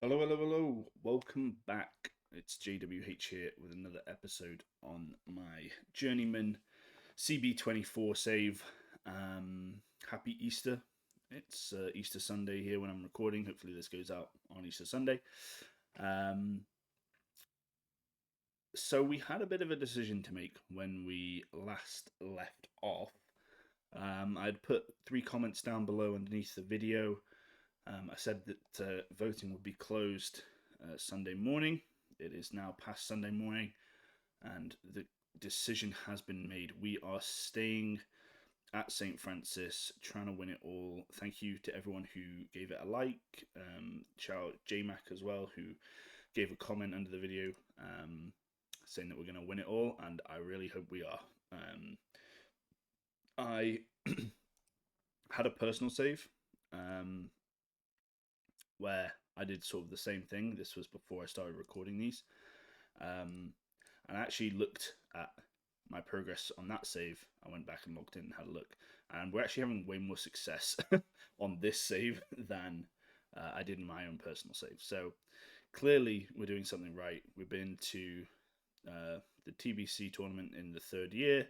Hello, hello, hello. Welcome back. It's JWH here with another episode on my Journeyman CB24 save. Happy Easter. It's Easter Sunday here when I'm recording. Hopefully, this goes out on Easter Sunday. Um, so, we had a bit of a decision to make when we last left off. I'd put 3 comments down below underneath the video. I said that voting would be closed Sunday morning. It is now past Sunday morning, and the decision has been made. We are staying at St. Francis, trying to win it all. Thank you to everyone who gave it a like. Shout out JMac as well, who gave a comment under the video saying that we're going to win it all, and I really hope we are. I had a personal save. Where I did sort of the same thing. This was before I started recording these. And I actually looked at my progress on that save. I went back and logged in and had a look. And we're actually having way more success on this save than I did in my own personal save. So clearly we're doing something right. We've been to the TBC tournament in the 3rd year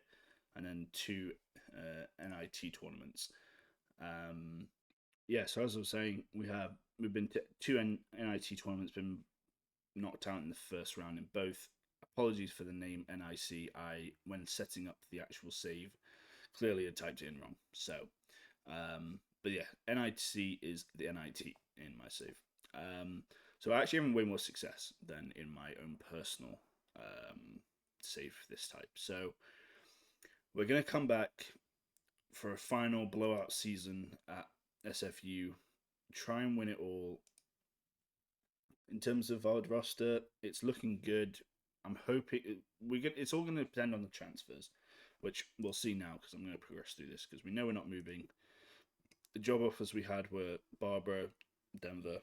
and then 2 NIT tournaments. So as I was saying, we've been to 2 NIT tournaments, been knocked out in the first round in both. Apologies for the name NIC. When setting up the actual save, clearly I typed it in wrong. So, but yeah, NIC is the NIT in my save. So I actually having way more success than in my own personal save this type. So we're gonna come back for a final blowout season at SFU, try and win it all. In terms of our roster, it's looking good. I'm hoping it's all going to depend on the transfers, which we'll see now because I'm going to progress through this because we know we're not moving. The job offers we had were Barbara, Denver,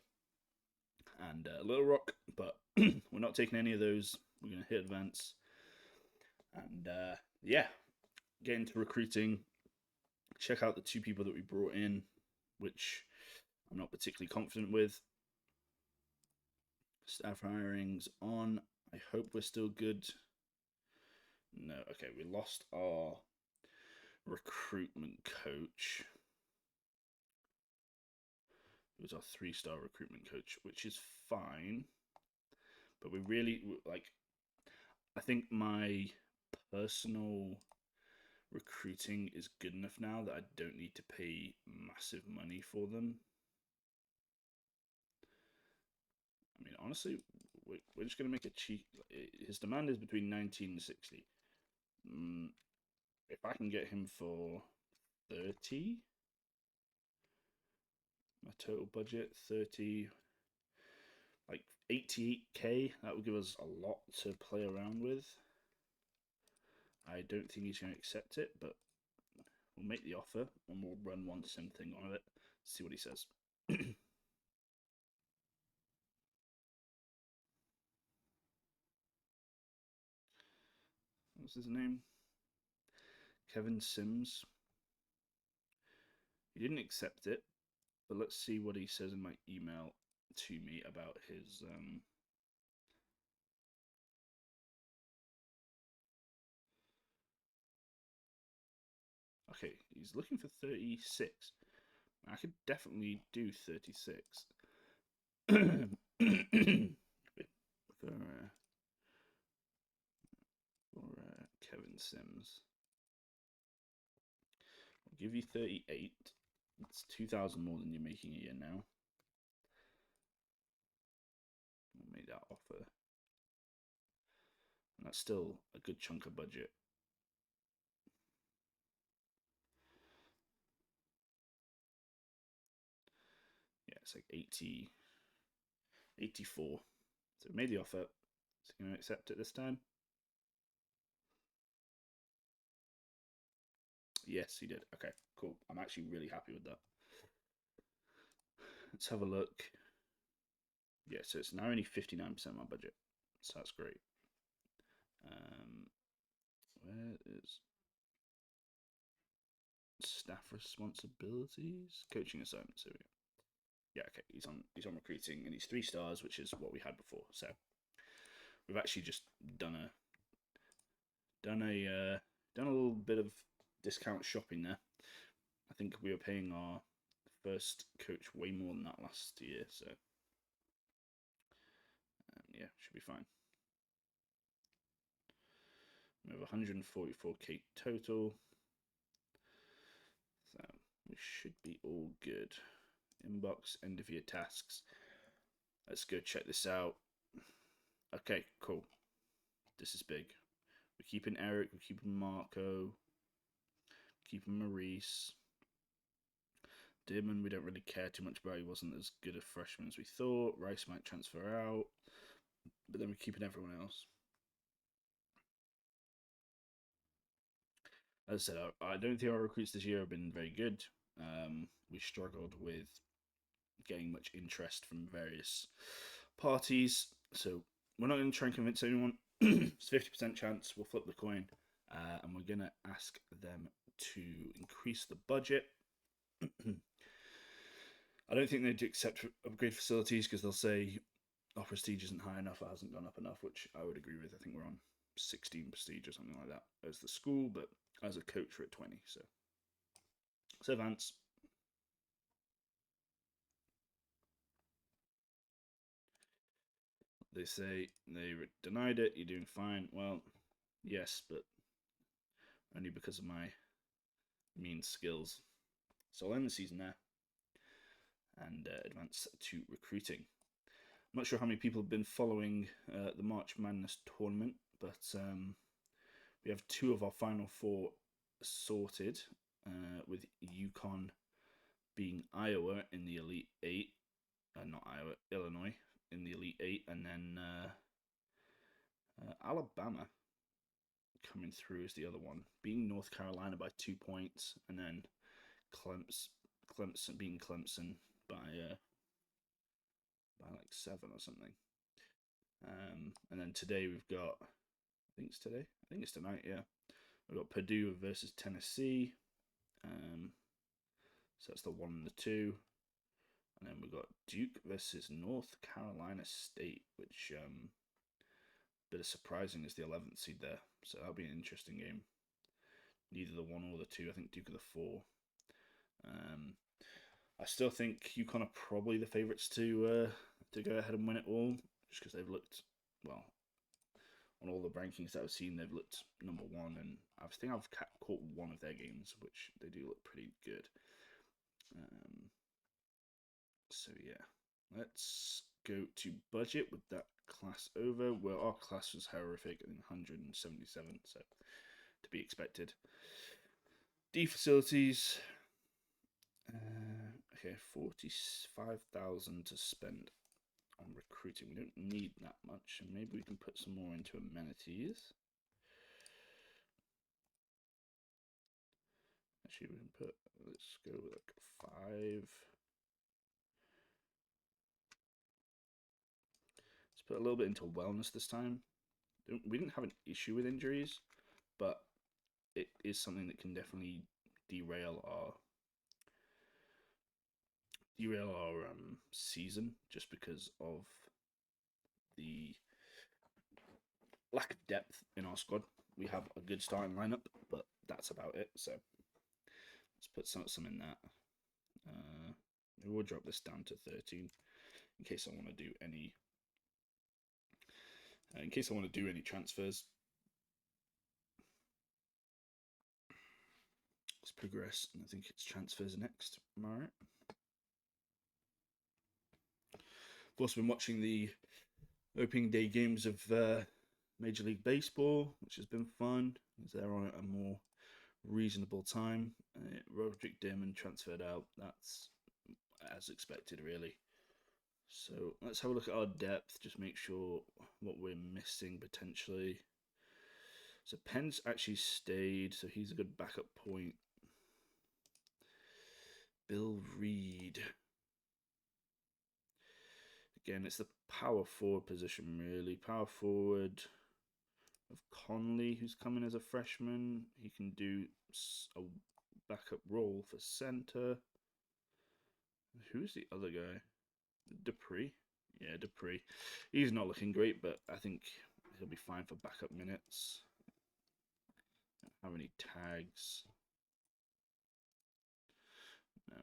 and Little Rock, but we're not taking any of those. We're going to hit advance, and get into recruiting. Check out the 2 people that we brought in, which I'm not particularly confident with. Staff hiring's on. I hope we're still good. No, okay, we lost our recruitment coach. It was our 3-star recruitment coach, which is fine. But we really, I think my personal recruiting is good enough now that I don't need to pay massive money for them. I mean, honestly, we're just going to make a cheap. His demand is between 19 and 60. If I can get him for 30, my total budget 30, like 88k, that would give us a lot to play around with. I don't think he's going to accept it, but we'll make the offer and we'll run one sim thing on it, see what he says. What's his name? Kevin Sims. He didn't accept it, but let's see what he says in my email to me about his okay, he's looking for 36. I could definitely do 36. for Kevin Sims. I'll give you 38. That's 2,000 more than you're making a year now. I'll make that offer. And that's still a good chunk of budget. Yeah, it's like 80, 84. So we made the offer. Is he going to accept it this time? Yes, he did. Okay, cool. I'm actually really happy with that. Let's have a look. Yeah, so it's now only 59% of my budget. So that's great. Where is staff responsibilities? Coaching assignments. Here we go. Yeah, okay, he's on recruiting, and he's 3 stars, which is what we had before. So we've actually just done a little bit of discount shopping there. I think we were paying our first coach way more than that last year, so yeah, should be fine. We have 144k total, so we should be all good. Inbox, end of year tasks. Let's go check this out. Okay, cool. This is big. We're keeping Eric, we're keeping Marco, keeping Maurice. Dearman, we don't really care too much about. He wasn't as good a freshman as we thought. Rice might transfer out, but then we're keeping everyone else. As I said, I don't think our recruits this year have been very good. We struggled with getting much interest from various parties, so we're not going to try and convince anyone. It's 50% chance we'll flip the coin, and we're going to ask them to increase the budget. I don't think they'd accept upgrade facilities because they'll say our prestige isn't high enough, it hasn't gone up enough, which I would agree with. I think we're on 16 prestige or something like that as the school, but as a coach we're at 20. So Vance. They say they denied it, you're doing fine. Well, yes, but only because of my mean skills. So I'll end the season there and advance to recruiting. I'm not sure how many people have been following the March Madness tournament, but we have 2 of our final 4 sorted, with UConn being Iowa in the Elite 8, not Iowa, Illinois in the Elite 8, and then Alabama coming through as the other one, being North Carolina by 2 points, and then Clemson being Clemson by like 7 or something. And then today we've got, I think it's today, I think it's tonight, yeah. We've got Purdue versus Tennessee. So that's the 1 and the 2. And then we've got Duke versus North Carolina State, which bit of surprising is the 11th seed there. So that'll be an interesting game. Neither the 1 or the 2. I think Duke are the 4. I still think UConn are probably the favourites to go ahead and win it all, just because they've looked, well, on all the rankings that I've seen, they've looked number 1, and I think I've caught 1 of their games, which they do look pretty good. So yeah, let's go to budget with that class over. Well, our class was horrific, I think 177, so to be expected. D facilities. Okay, 45,000 to spend on recruiting. We don't need that much, and maybe we can put some more into amenities. Actually, we can put, let's go with like 5. Let's put a little bit into wellness this time. We didn't have an issue with injuries, but it is something that can definitely derail our season, just because of the lack of depth in our squad. We have a good starting lineup, but that's about it. So let's put some in that. We'll drop this down to 13 in case I want to do any. In case I want to do any transfers. Let's progress, and I think it's transfers next. Am I right? I've also been watching the opening day games of Major League Baseball, which has been fun. They're on at a more reasonable time. Roderick Dearman transferred out. That's as expected, really. So let's have a look at our depth, just make sure what we're missing potentially. So Pence actually stayed, so he's a good backup point. Bill Reed. Again, it's the power forward position, really. Power forward of Conley, who's coming as a freshman. He can do a backup role for center. Who's the other guy? Dupree. Yeah, Dupree. He's not looking great, but I think he'll be fine for backup minutes. How many tags? No.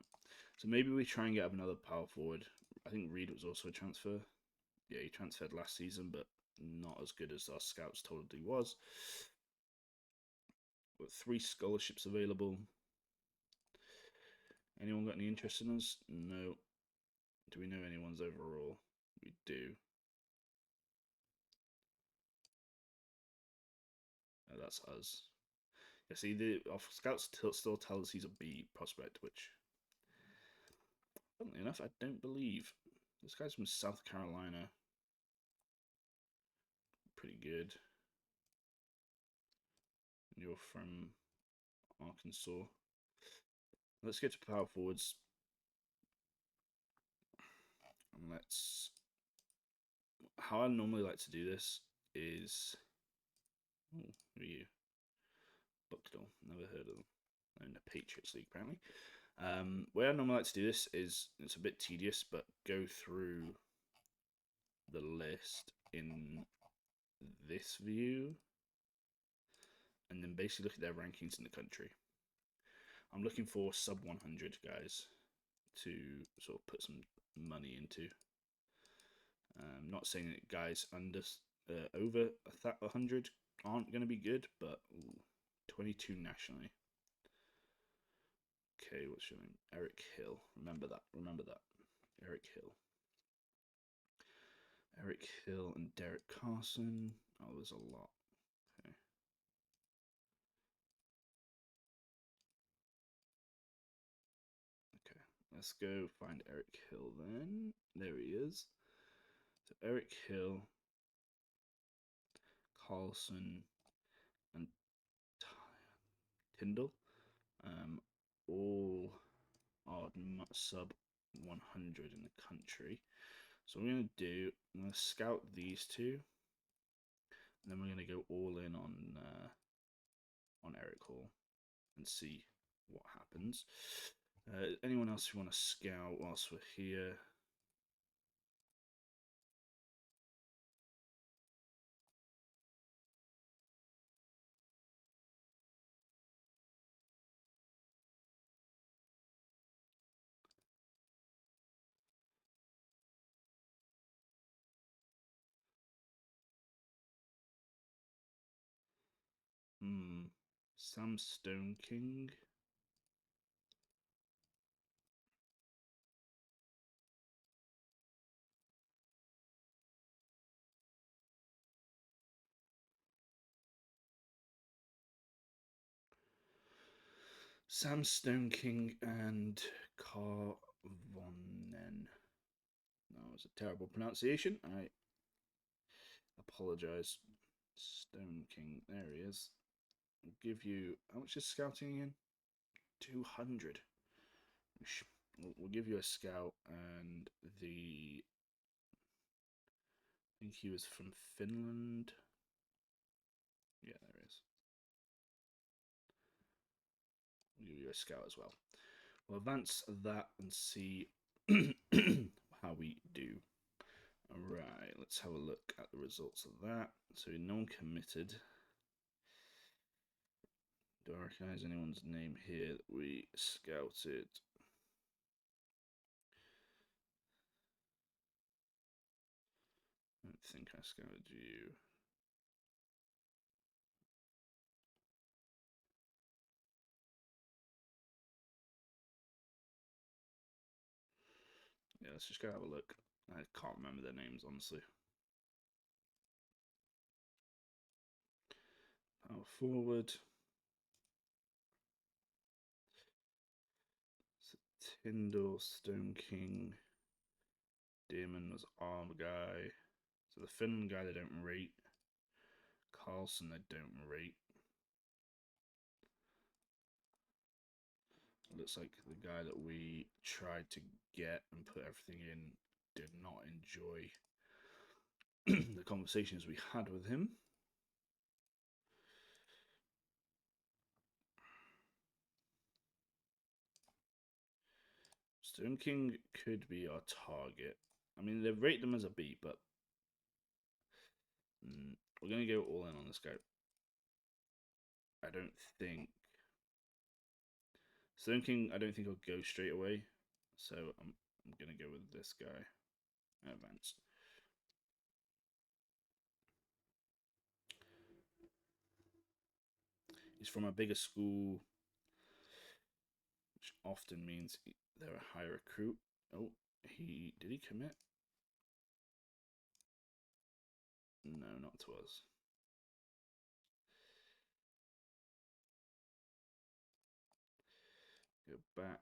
So maybe we try and get up another power forward. I think Reed was also a transfer. Yeah, he transferred last season, but not as good as our scouts told he was. Got 3 scholarships available. Anyone got any interest in us? No. Do we know anyone's overall? We do. Oh, that's us. Yeah, see, our scouts still tell us he's a B prospect, which, funnily enough, I don't believe. This guy's from South Carolina. Pretty good. And you're from Arkansas. Let's get to power forwards. And let's... How I normally like to do this is... Oh, who are you? Bucknell. Never heard of them. They're in the Patriots League, apparently. Way I normally like to do this is, it's a bit tedious, but go through the list in this view and then basically look at their rankings in the country. I'm looking for sub 100 guys to sort of put some money into. Not saying that guys under over 100 aren't going to be good, but 22 nationally. Okay, what's your name? Eric Hill. Remember that. Remember that. Eric Hill. Eric Hill and Derek Carson. Oh, there's a lot. Okay. Okay, let's go find Eric Hill then. There he is. So Eric Hill, Carlson, and Tyndall, all are sub 100 in the country. So what we're going to do, I'm going to scout these two, and then we're going to go all in on Eric Hall and see what happens. Anyone else who want to scout whilst we're here? Sam Stone King. Sam Stone King and Carvonen. That was a terrible pronunciation. I apologize. Stone King. There he is. I'll give you... How much is scouting again? 200. We'll give you a scout and the... I think he was from Finland. Yeah, there he is. We'll give you a scout as well. We'll advance that and see how we do. Alright, let's have a look at the results of that. So no one committed. Do I recognize anyone's name here that we scouted? I don't think I scouted you. Yeah, let's just go have a look. I can't remember their names, honestly. Power forward. So Tyndall, Stone King. Damon was arm guy. So the Finland guy they don't rate. Carlson they don't rate. Looks like the guy that we tried to get and put everything in did not enjoy the conversations we had with him. Stone King could be our target. I mean, they rate them as a B, but we're going to go all in on this guy. I don't think... Stone King, I don't think he'll go straight away. So I'm going to go with this guy. Advance. He's from a bigger school, which often means they're a high recruit. Oh, did he commit? No, not to us. Go back.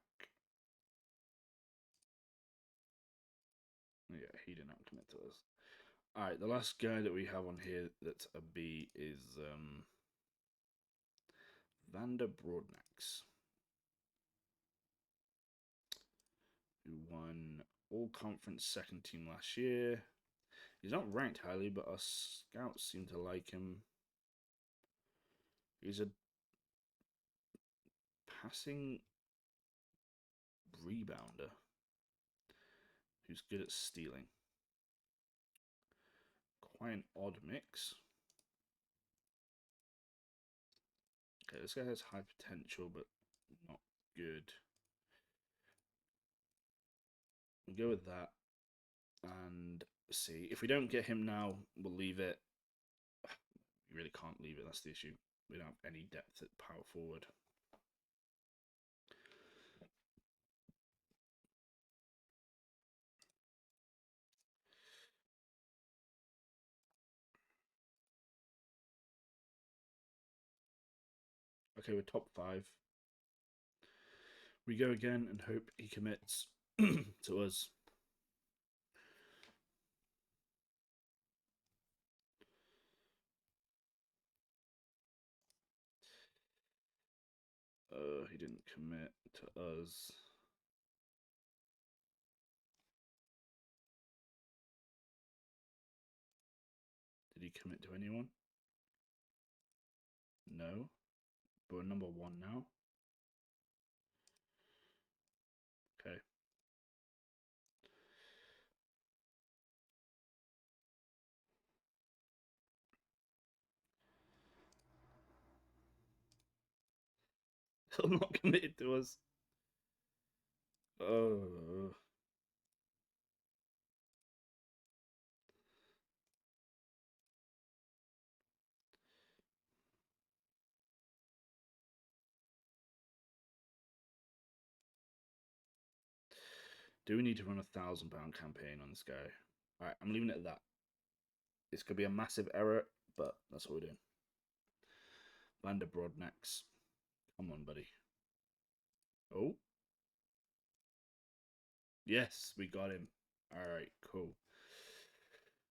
Yeah, he did not commit to us. Alright, the last guy that we have on here that's a B is Vander Broadnax, who won all-conference second team last year. He's not ranked highly, but our scouts seem to like him. He's a passing rebounder who's good at stealing. Quite an odd mix. Okay, this guy has high potential, but not good. We'll go with that. And see. If we don't get him now, we'll leave it. We really can't leave it, that's the issue. We don't have any depth at power forward. Okay, we're top 5. We go again and hope he commits to us. He didn't commit to us. Did he commit to anyone? No. But we're number 1 now. Okay. Still not committed to us. Oh. Do we need to run a £1,000 campaign on this guy? Alright, I'm leaving it at that. This could be a massive error, but that's what we're doing. Vander Broadnax. Come on, buddy. Oh. Yes, we got him. Alright, cool.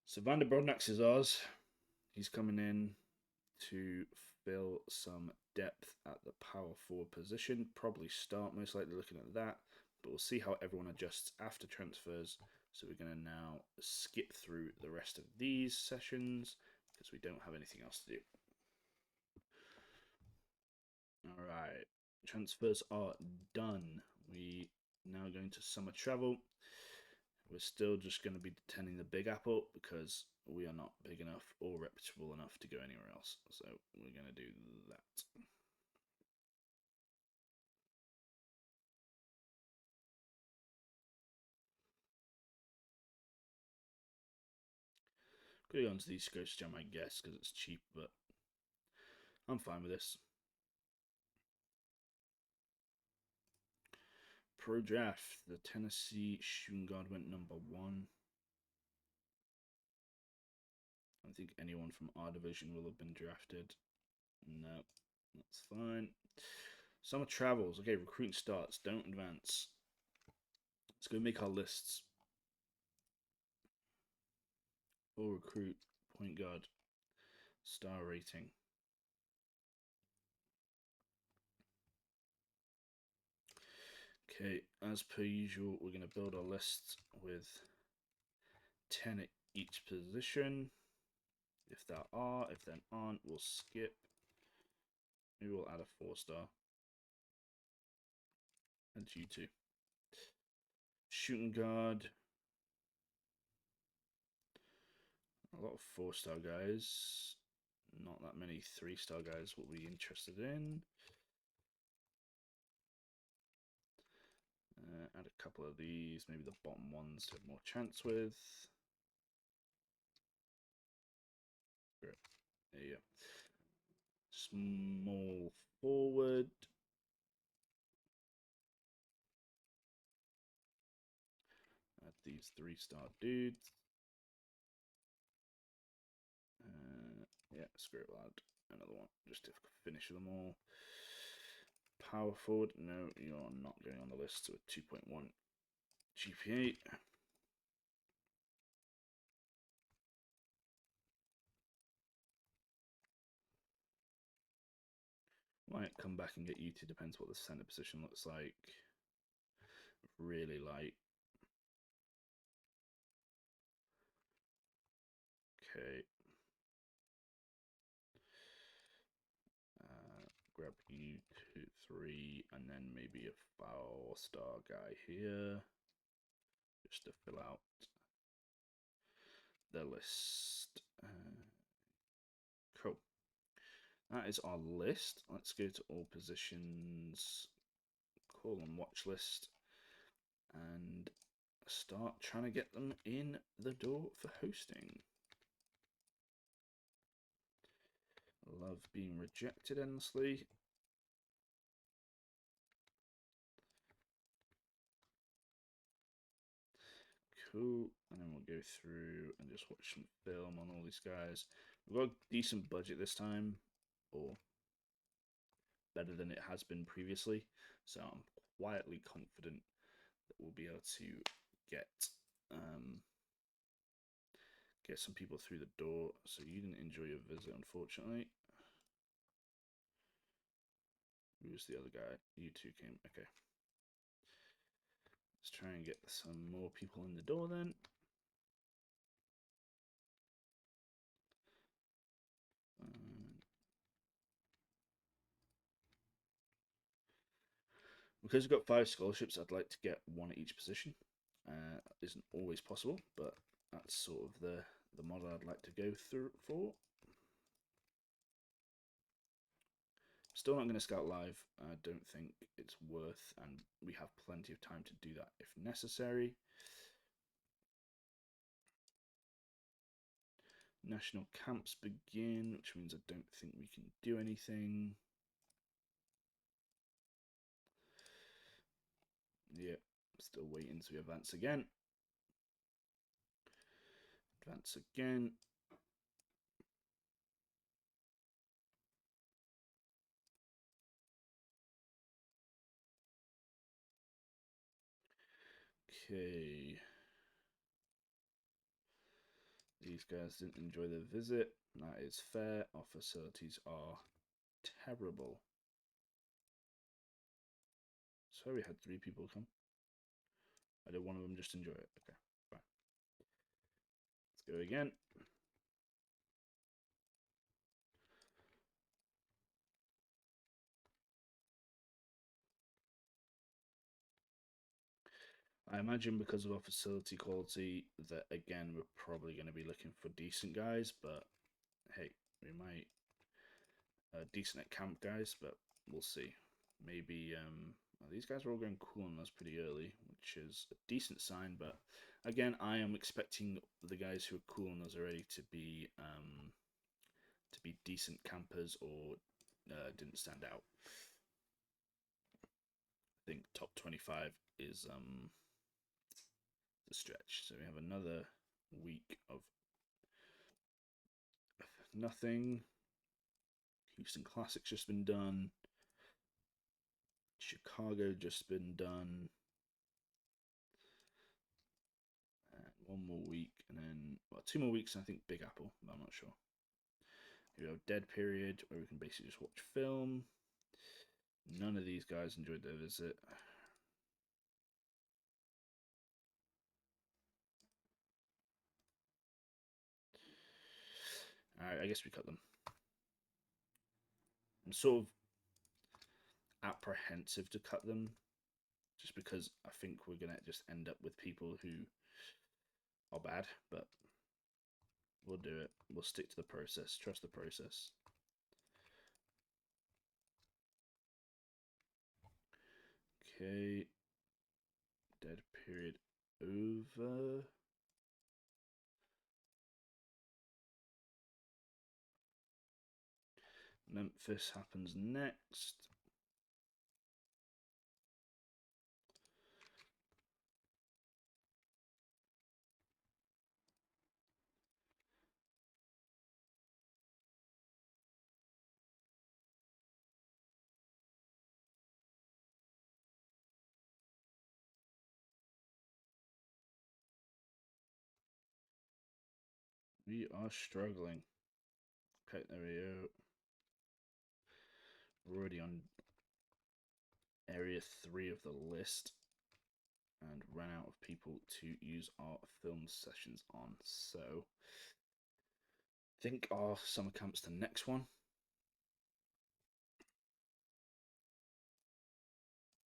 So Vander Broadnax is ours. He's coming in to fill some depth at the power forward position. Probably start, most likely looking at that. But we'll see how everyone adjusts after transfers. So we're going to now skip through the rest of these sessions because we don't have anything else to do. Alright, transfers are done. We now going to summer travel. We're still just going to be attending the Big Apple because we are not big enough or reputable enough to go anywhere else. So we're going to do that. Could go on to the East Coast Jam, I guess, because it's cheap, but I'm fine with this. Pro draft, the Tennessee shooting guard went number 1. I don't think anyone from our division will have been drafted. No, that's fine. Summer travels. Okay, recruiting starts. Don't advance. Let's go make our lists. Full recruit, point guard, star rating. Okay, as per usual, we're going to build our list with 10 at each position. If there are, if there aren't, we'll skip. Maybe we'll add a 4-star. And you too. shooting guard. A lot of 4-star guys. Not that many 3-star guys will be interested in. Add a couple of these, maybe the bottom ones to have more chance with. Great. There you go. Small forward. Add these 3-star dudes. Yeah, screw it, we'll add another one just to finish them all. Power forward, no, you're not going on the list, so a 2.1 GPA. Might come back and get you two, depends what the center position looks like. Really light. Okay. Grab you 2, 3, and then maybe a 4-star guy here, just to fill out the list. Cool. That is our list. Let's go to all positions, call on watch list, and start trying to get them in the door for hosting. Love being rejected endlessly. Cool. And then we'll go through and just watch some film on all these guys. We've got a decent budget this time, or better than it has been previously. So I'm quietly confident that we'll be able to get some people through the door. So you didn't enjoy your visit, unfortunately. Who was the other guy? You two came. Okay. Let's try and get some more people in the door then. Because we've got 5 scholarships, I'd like to get 1 at each position. Isn't always possible, but that's sort of the model I'd like to go through for. Still not going to scout live. I don't think it's worth, and we have plenty of time to do that if necessary. National camps begin, which means I don't think we can do anything. Yep, still waiting to advance again. Advance again. Okay. These guys didn't enjoy their visit. That is fair. Our facilities are terrible. So we had 3 people come. I did one of them just enjoy it. Okay, fine. Let's go again. I imagine because of our facility quality that, again, we're probably going to be looking for decent guys, but hey, we might decent at camp guys, but we'll see. Maybe well, these guys are all going cool on us pretty early, which is a decent sign, but again, I am expecting the guys who are cool on us already to be decent campers or didn't stand out. I think top 25 is the stretch. So we have another week of nothing. Houston Classic's just been done. Chicago just been done. And 1 more week, and then 2 more weeks. And I think Big Apple, but I'm not sure. We have dead period where we can basically just watch film. None of these guys enjoyed their visit. Alright, I guess we cut them. I'm sort of apprehensive to cut them just because I think we're gonna just end up with people who are bad, but we'll do it. We'll stick to the process. Trust the process. Okay. Dead period over. Memphis happens next. We are struggling. Okay, there we go. We're already on area 3 of the list and ran out of people to use our film sessions on. So I think our summer camp's the next one.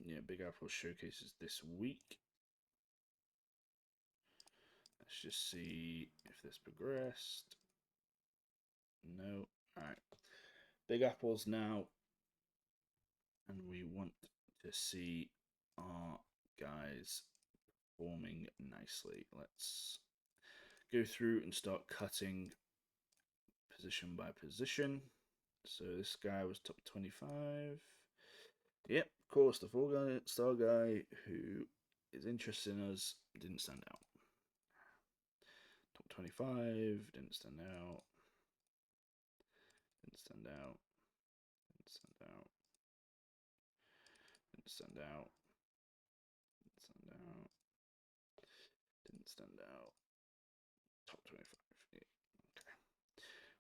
Yeah, Big Apple showcases this week. Let's just see if this progressed. No. Alright. Big Apples now. And we want to see our guys forming nicely. Let's go through and start cutting position by position. So this guy was top 25. Yep, of course, the four-star guy who is interested in us didn't stand out. Top 25, didn't stand out. Didn't stand out. Didn't stand out. Didn't stand out. Didn't stand out. Didn't stand out. Top 25. Yeah. Okay.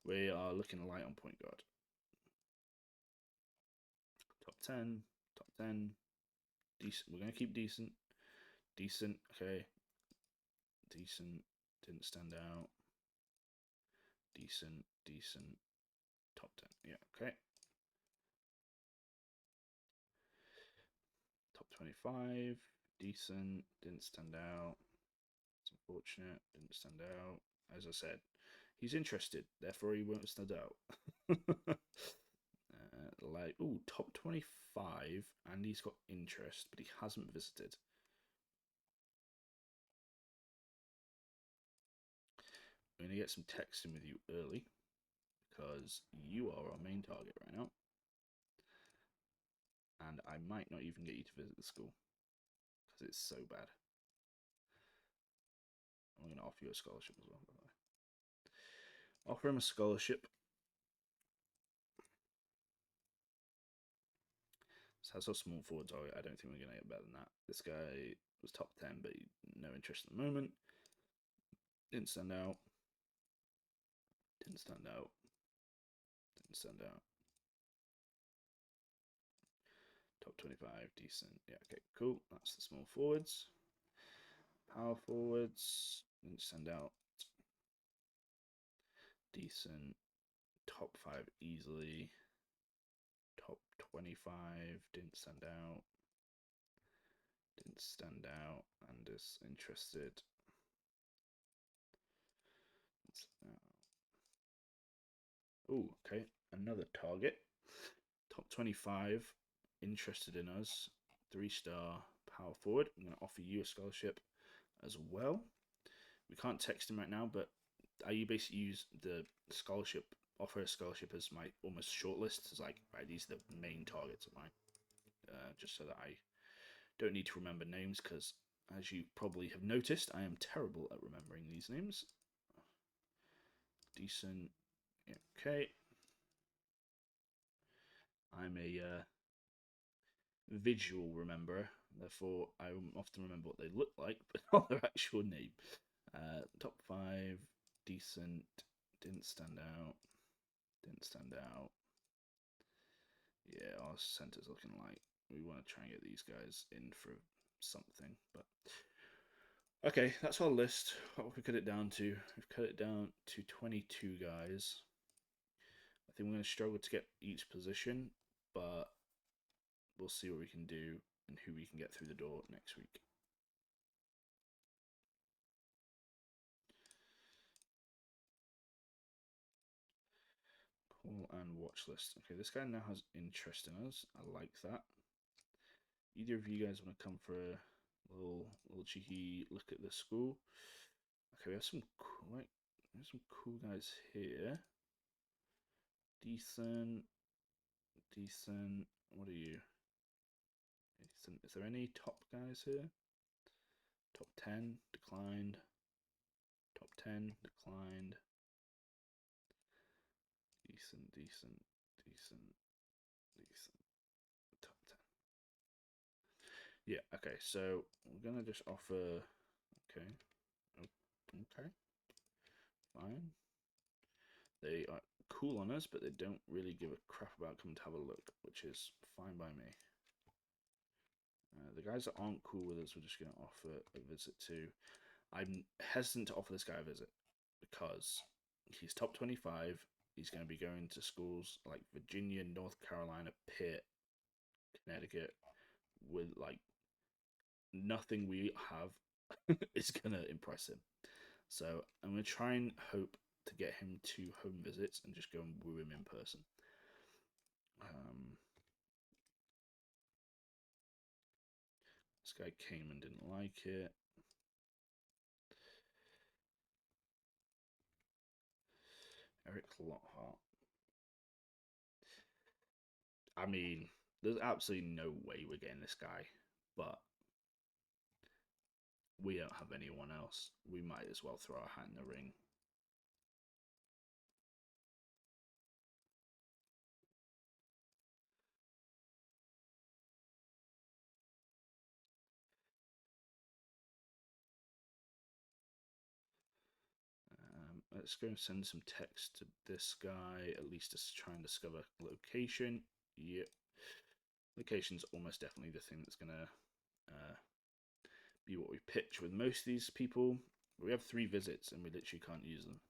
We are looking light on point guard. Top 10. Top 10. Decent. We're going to keep decent. Decent. Okay. Decent. Didn't stand out. Decent. Decent. Top 10. Yeah. Okay. Top 25. Decent. Didn't stand out. It's unfortunate. Didn't stand out. As I said, he's interested. Therefore, he won't stand out. Like, ooh, top 25. And he's got interest, but he hasn't visited. I'm going to get some texting with you early because you are our main target right now. And I might not even get you to visit the school because it's so bad. I'm going to offer you a scholarship as well, by the way. Offer him a scholarship. So that's our small forward target. I don't think we're going to get better than that. This guy was top 10, but no interest at the moment. Didn't stand out. Didn't stand out. Didn't stand out. Top 25, decent. Yeah, okay, cool. That's the small forwards. Power forwards. Didn't stand out. Decent. Top 5 easily. Top 25. Didn't stand out. Didn't stand out. And is interested. Oh, okay. Another target. Top 25. Interested in us. 3-star power forward. I'm going to offer you a scholarship as well. We can't text him right now, but I basically use the scholarship, offer a scholarship as my almost shortlist. It's like, right, these are the main targets of mine. Just so that I don't need to remember names, because as you probably have noticed, I am terrible at remembering these names. Decent. Okay. I'm a visual rememberer, therefore I often remember what they look like, but not their actual name. Top 5, decent, didn't stand out, didn't stand out. Yeah, our center's looking like we want to try and get these guys in for something, but okay, that's our list. What have we cut it down to? We've cut it down to 22 guys. I think we're going to struggle to get each position, but we'll see what we can do and who we can get through the door next week. Call and watch list. Okay, this guy now has interest in us. I like that. Either of you guys want to come for a little cheeky look at the school? Okay, we have some cool guys here. Decent. What are you? Decent. Is there any top guys here? Top 10 declined. Top 10 declined. Decent. Top 10. Yeah, okay, so we're gonna just offer. Okay. Okay. Fine. They are cool on us, but they don't really give a crap about coming to have a look, which is fine by me. The guys that aren't cool with us, we're just going to offer a visit to. I'm hesitant to offer this guy a visit because he's top 25. He's going to be going to schools like Virginia, North Carolina, Pitt, Connecticut, with like nothing we have is going to impress him. So I'm going to try and hope to get him to home visits and just go and woo him in person. This guy came and didn't like it. Eric Lockhart. I mean, there's absolutely no way we're getting this guy, but we don't have anyone else. We might as well throw our hat in the ring. Let's go and send some text to this guy, at least to try and discover location. Yep. Location's almost definitely the thing that's going to be what we pitch with most of these people. We have 3 visits and we literally can't use them.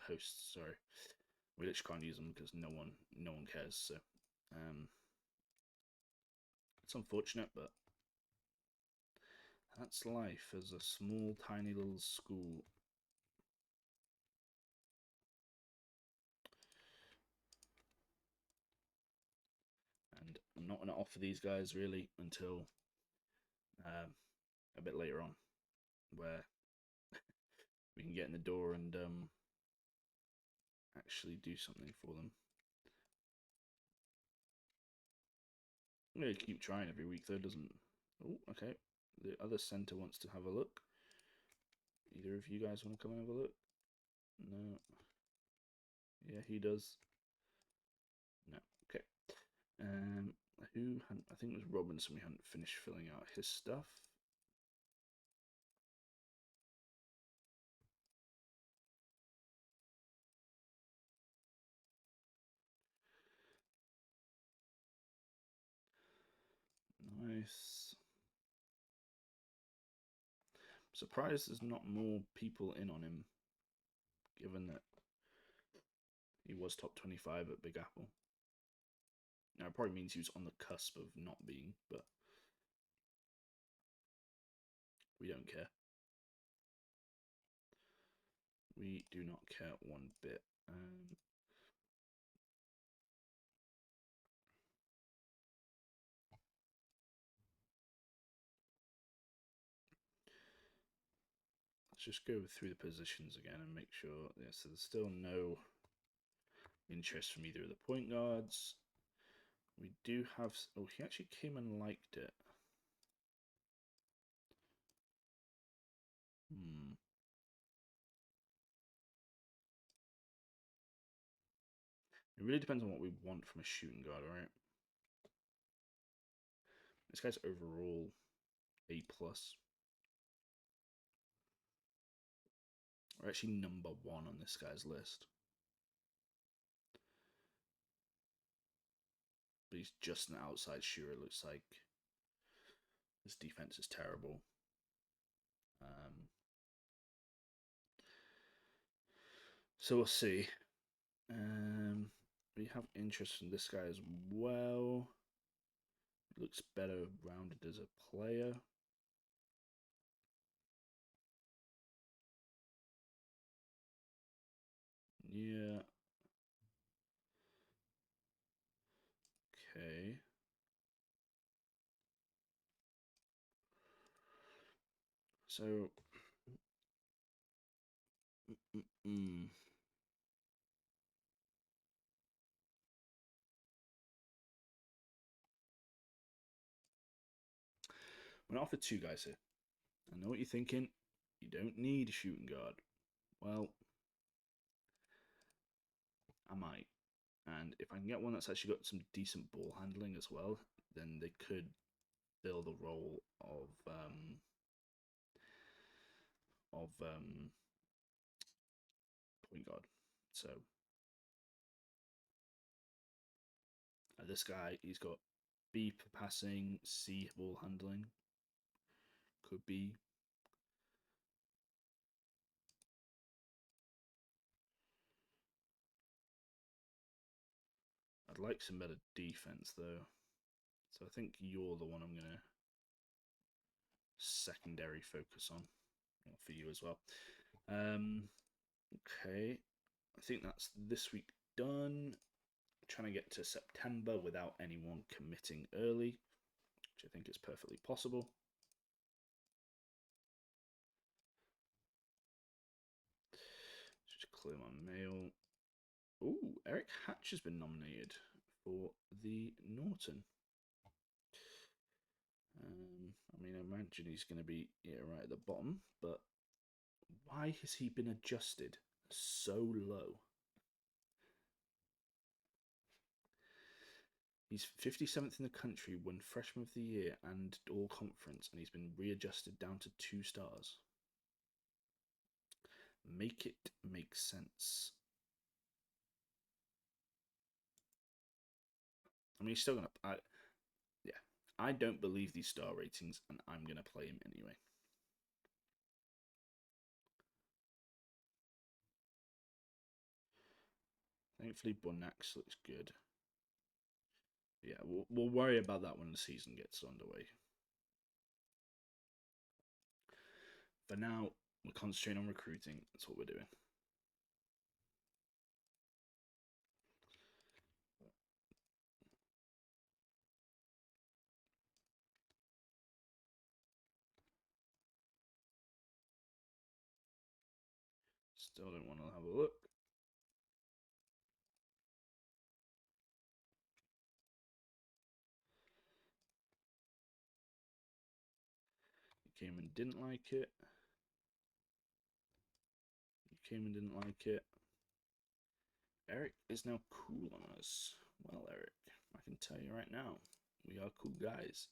Hosts, sorry. We literally can't use them because no one cares. So it's unfortunate, but that's life as a small, tiny little school. And I'm not going to offer these guys really until a bit later on, where we can get in the door and actually do something for them. I'm going to keep trying every week though, doesn't... Oh, okay. The other center wants to have a look. Either of you guys want to come and have a look? No. Yeah, he does. No. Okay. Who hadn't... I think it was Robinson. We hadn't finished filling out his stuff. Nice. Surprised there's not more people in on him, given that he was top 25 at Big Apple. Now, it probably means he was on the cusp of not being, but we don't care. We do not care one bit. Let's just go through the positions again and make sure. Yeah, so there's still no interest from either of the point guards. We do have... Oh, he actually came and liked it. It really depends on what we want from a shooting guard, right? This guy's overall A+. We're actually number 1 on this guy's list. But he's just an outside shooter, it looks like. His defense is terrible. So we'll see. We have interest in this guy as well. Looks better rounded as a player. Yeah. Okay. So. I'm going to offer two guys here. I know what you're thinking. You don't need a shooting guard. Well, I might. And if I can get one that's actually got some decent ball handling as well, then they could fill the role of point guard. So this guy, he's got B for passing, C ball handling. Could be. I'd like some better defense though. So I think you're the one I'm gonna secondary focus on for you as well. Okay, I think that's this week done. Trying to get to September without anyone committing early, which I think is perfectly possible. Just clear my mail. Ooh, Eric Hatch has been nominated for the Norton. I mean, I imagine he's going to be right at the bottom, but why has he been adjusted so low? He's 57th in the country, won Freshman of the Year and All Conference, and he's been readjusted down to 2 stars. Make it make sense. I mean, he's still going to... Yeah, I don't believe these star ratings, and I'm going to play him anyway. Thankfully, Bonax looks good. Yeah, we'll worry about that when the season gets underway. For now, we're concentrating on recruiting. That's what we're doing. Still don't want to have a look. You came and didn't like it. You came and didn't like it. Eric is now cool on us. Well, Eric, I can tell you right now, we are cool guys.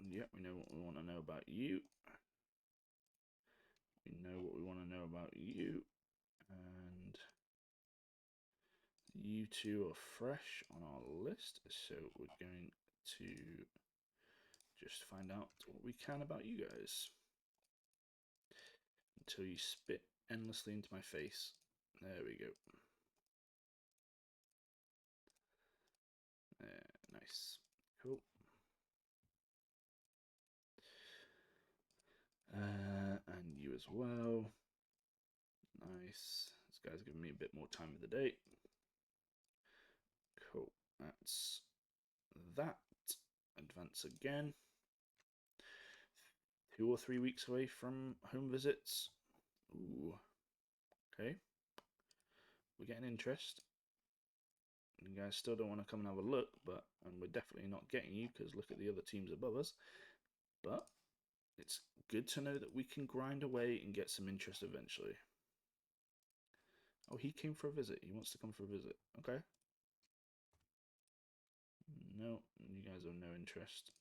Yeah, we know what we want to know about you. We know what we want to know about you. And you two are fresh on our list, so we're going to just find out what we can about you guys. Until you spit endlessly into my face. There we go. Nice. Cool. And you as well. Nice. This guy's giving me a bit more time of the day. Cool. That's that. Advance again. 2 or 3 weeks away from home visits. Ooh. Okay. We're getting interest. You guys still don't want to come and have a look, but and we're definitely not getting you because look at the other teams above us. But it's good to know that we can grind away and get some interest eventually. Oh, he came for a visit. He wants to come for a visit. Okay. No, you guys have no interest.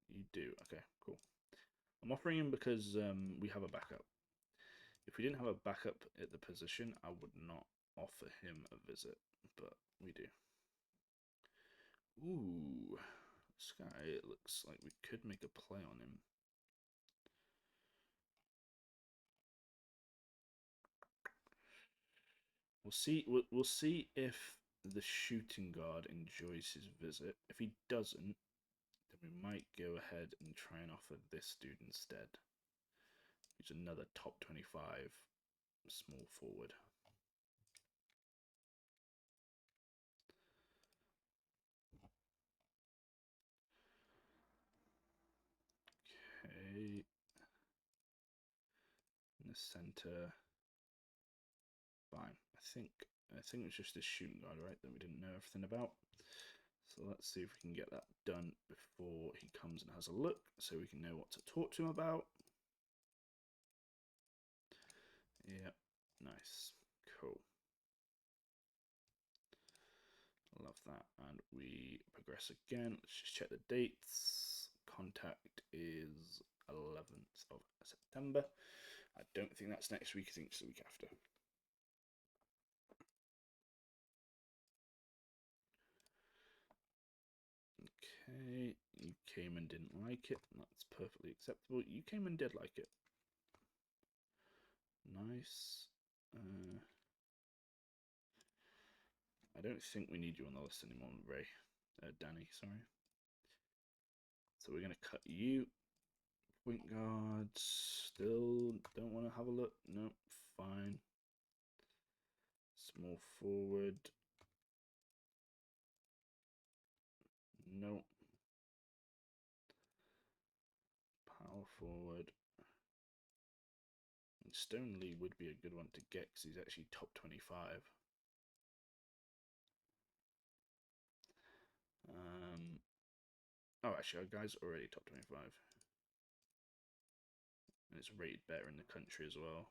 You do. Okay, cool. I'm offering him because we have a backup. If we didn't have a backup at the position, I would not offer him a visit, but we do. Ooh, this guy, it looks like we could make a play on him. We'll see. We'll see if the shooting guard enjoys his visit. If he doesn't, then we might go ahead and try and offer this dude instead. He's another top 25 small forward. Okay. In the center. Fine. I think it's just this shooting guard, right, that we didn't know everything about. So let's see if we can get that done before he comes and has a look, so we can know what to talk to him about. Yep, nice, cool. Love that. And we progress again. Let's just check the dates. Contact is 11th of September. I don't think that's next week. I think it's the week after. Okay, you came and didn't like it. That's perfectly acceptable. You came and did like it. Nice. I don't think we need you on the list anymore, Ray. Danny, sorry. So we're going to cut you. Point guards. Still don't want to have a look. Nope, fine. Small forward. Nope. Power forward. And Stonely would be a good one to get because he's actually top 25. Oh, actually, our guy's already top 25. And it's rated better in the country as well.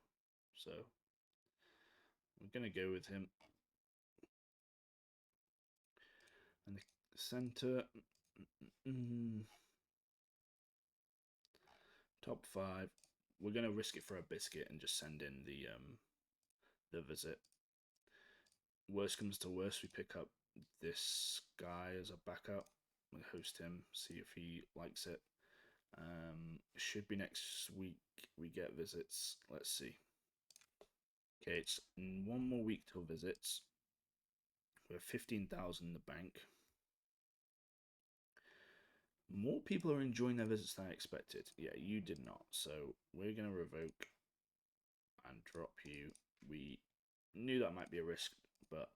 So, we're going to go with him. And the centre. Top 5. We're going to risk it for a biscuit and just send in the visit. Worst comes to worst, we pick up this guy as a backup. We'll host him, see if he likes it. Should be next week we get visits. Let's see. Okay, it's 1 more week till visits. We have 15,000 in the bank. More people are enjoying their visits than I expected. Yeah, you did not. So we're going to revoke and drop you. We knew that might be a risk, but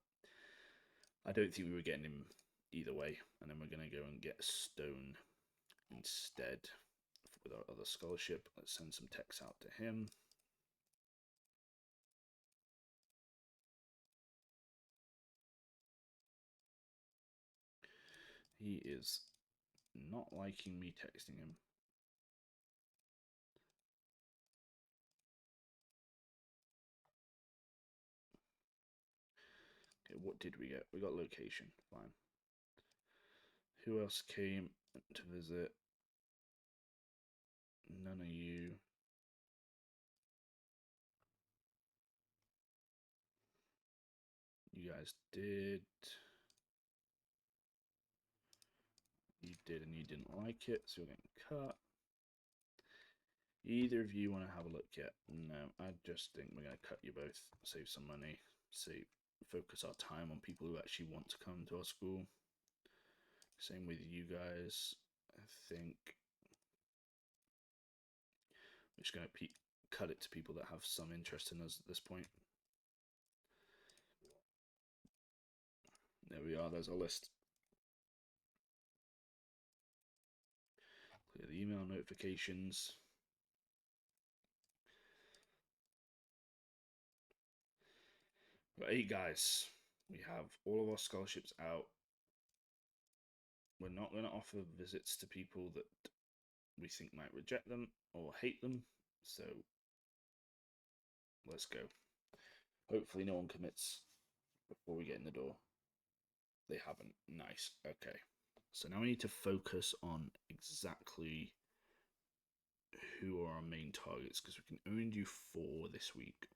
I don't think we were getting him either way. And then we're going to go and get Stone instead with our other scholarship. Let's send some text out to him. He is not liking me texting him. Okay, what did we get? We got location. Fine. Who else came to visit? None of you. You guys did. You did and you didn't like it, so you're getting cut. Either of you want to have a look yet? No, I just think we're going to cut you both, save some money, focus our time on people who actually want to come to our school. Same with you guys. I think we're just going to cut it to people that have some interest in us at this point. There we are, there's our list. Clear the email notifications. Right, guys, we have all of our scholarships out. We're not going to offer visits to people that we think might reject them or hate them. So let's go. Hopefully no one commits before we get in the door. They haven't. Nice. Okay. So now we need to focus on exactly who are our main targets because we can only do 4 this week.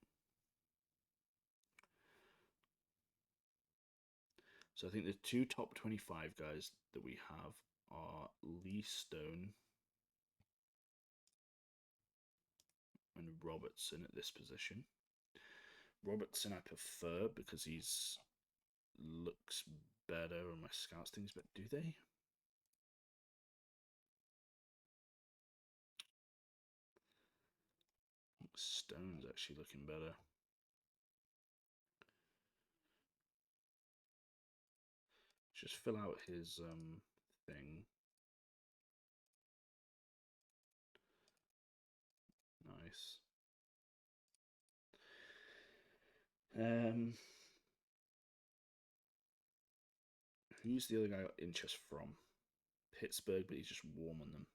So I think the 2 top 25 guys that we have are Lee Stone and Robertson at this position. Robertson I prefer because he's looks better on my scouts things, but do they? Stone's actually looking better. Just fill out his thing. Nice. Who's the other guy I got interest from? Pittsburgh, but he's just warm on them.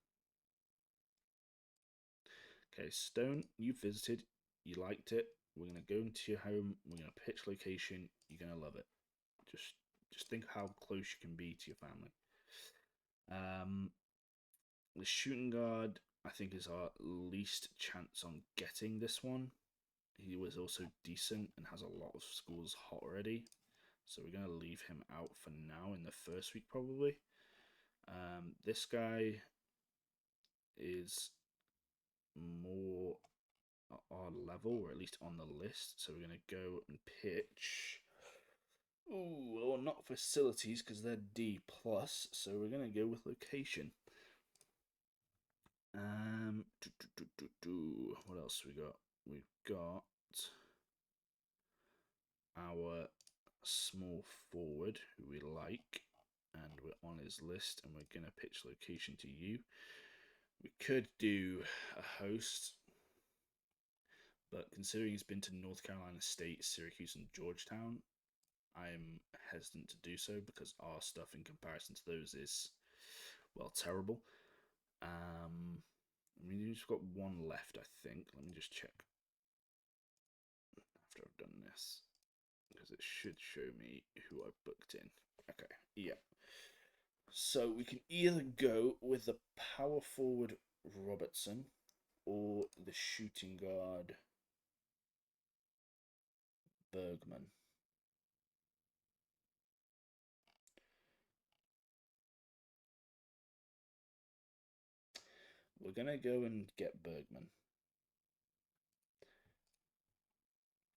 Okay, Stone, you visited, you liked it. We're gonna go into your home. We're gonna pitch location. You're gonna love it. Just think how close you can be to your family. The shooting guard, I think, is our least chance on getting this one. He was also decent and has a lot of schools hot already. So we're going to leave him out for now in the first week, probably. This guy is more at our level, or at least on the list. So we're going to go and pitch. Oh, well, not facilities because they're D+. So we're going to go with location. What else we got? We've got our small forward who we like, and we're on his list, and we're gonna pitch location to you. We could do a host, but considering he's been to North Carolina State, Syracuse, and Georgetown, I'm hesitant to do so because our stuff in comparison to those is, well, terrible. I mean, you've got one left, I think. Let me just check after I've done this, because it should show me who I've booked in. Okay, yeah. So we can either go with the power forward Robertson or the shooting guard Bergman. We're gonna go and get Bergman.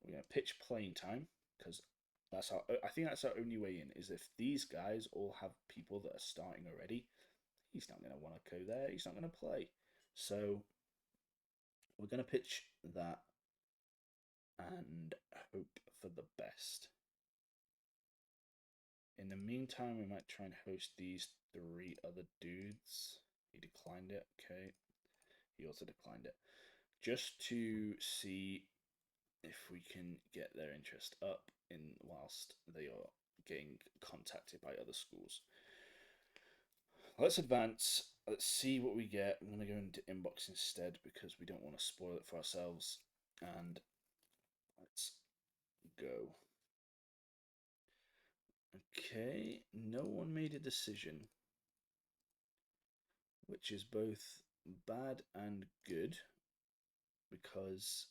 We're gonna pitch playing time because that's our. I think that's our only way in. Is if these guys all have people that are starting already, he's not gonna want to go there. He's not gonna play. So we're gonna pitch that and hope for the best. In the meantime, we might try and host these three other dudes. He declined it. Okay. He also declined it. Just to see if we can get their interest up in whilst they are getting contacted by other schools. Let's advance. Let's see what we get. I'm going to go into inbox instead because we don't want to spoil it for ourselves. And let's go. Okay, no one made a decision, which is both bad and good because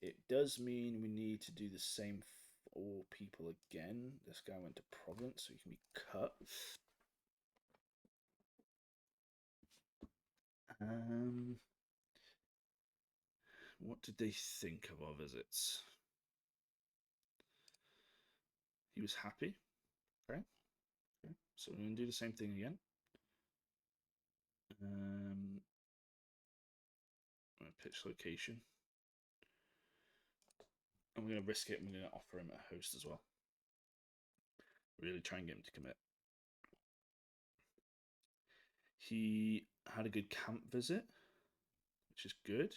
it does mean we need to do the same for people again. This guy went to Providence, so he can be cut. What did they think of our visits? He was happy. Okay. So we're going to do the same thing again. Pitch location. And we're going to risk it. And we're going to offer him a host as well. Really try and get him to commit. He had a good camp visit, which is good.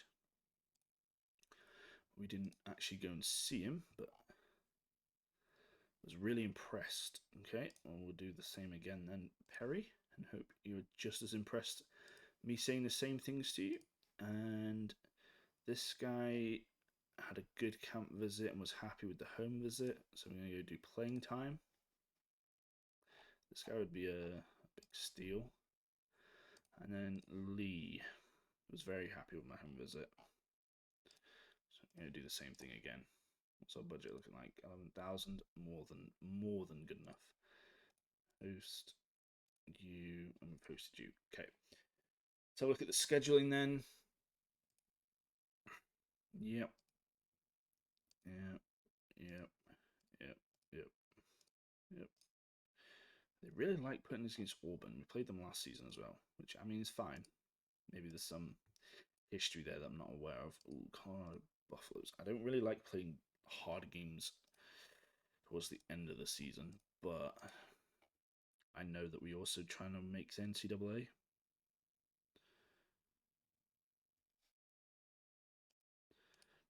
We didn't actually go and see him, but was really impressed. Okay, well, we'll do the same again then, Perry, and hope you're just as impressed me saying the same things to you. And this guy had a good camp visit and was happy with the home visit, so we're going to go do playing time. This guy would be a big steal. And then Lee was very happy with my home visit. So I'm going to do the same thing again. What's our budget looking like? 11,000, more than good enough. Host you, and we posted you. Okay. So look at the scheduling then. Yep. They really like putting this against Auburn. We played them last season as well, which I mean is fine. Maybe there's some history there that I'm not aware of. Ooh, Colorado Buffaloes. I don't really like playing hard games towards the end of the season, but I know that we also trying to make the NCAA.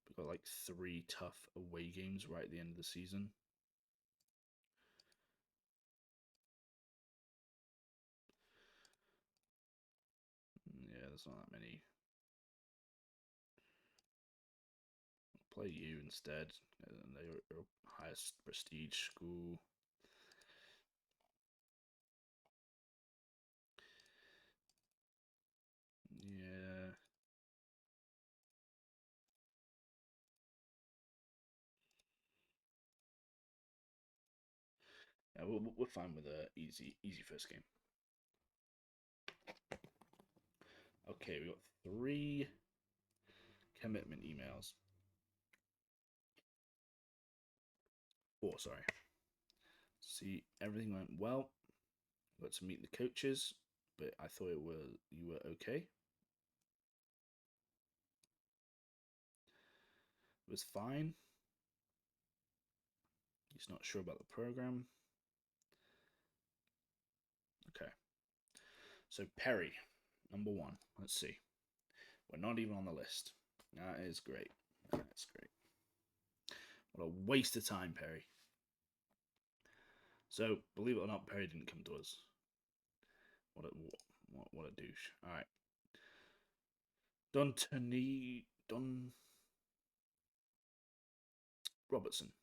We've got like 3 tough away games right at the end of the season. Yeah, there's not that many. Play you instead. They're highest prestige school. Yeah. Yeah, we're fine with a easy first game. Okay, we got 3 commitment emails. 4, sorry. See, everything went well. Got to meet the coaches, but I thought you were okay. It was fine. He's not sure about the program. Okay. So Perry, number 1. Let's see. We're not even on the list. That is great. That's great. What a waste of time, Perry. So, believe it or not, Perry didn't come to us. What a douche. All right. Don Robertson.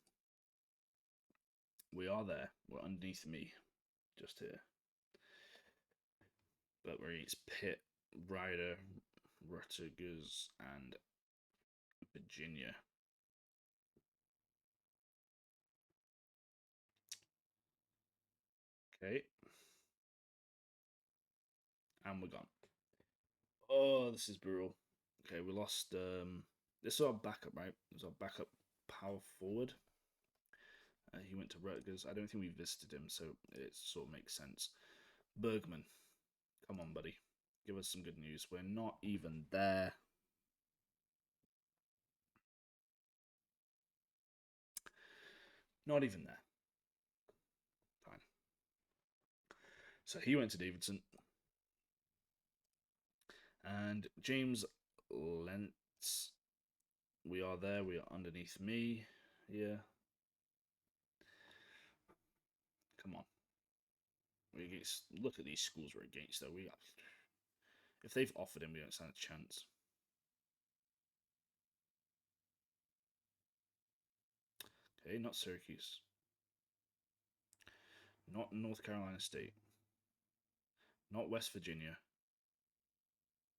We are there. We're underneath me, just here. But we're against Pitt, Ryder, Rutgers, and Virginia. Okay. And we're gone. Oh, this is brutal. Okay, we lost. This is our backup, right? This is our backup power forward. He went to Rutgers. I don't think we visited him, so it sort of makes sense. Bergman, come on, buddy. Give us some good news. We're not even there. Not even there. Fine. So he went to Davidson. And James Lentz. We are there. We are underneath me. Yeah. Come on. We against. Look at these schools we're against, though. We got. If they've offered him, we don't stand a chance. Okay, not Syracuse. Not North Carolina State. Not West Virginia.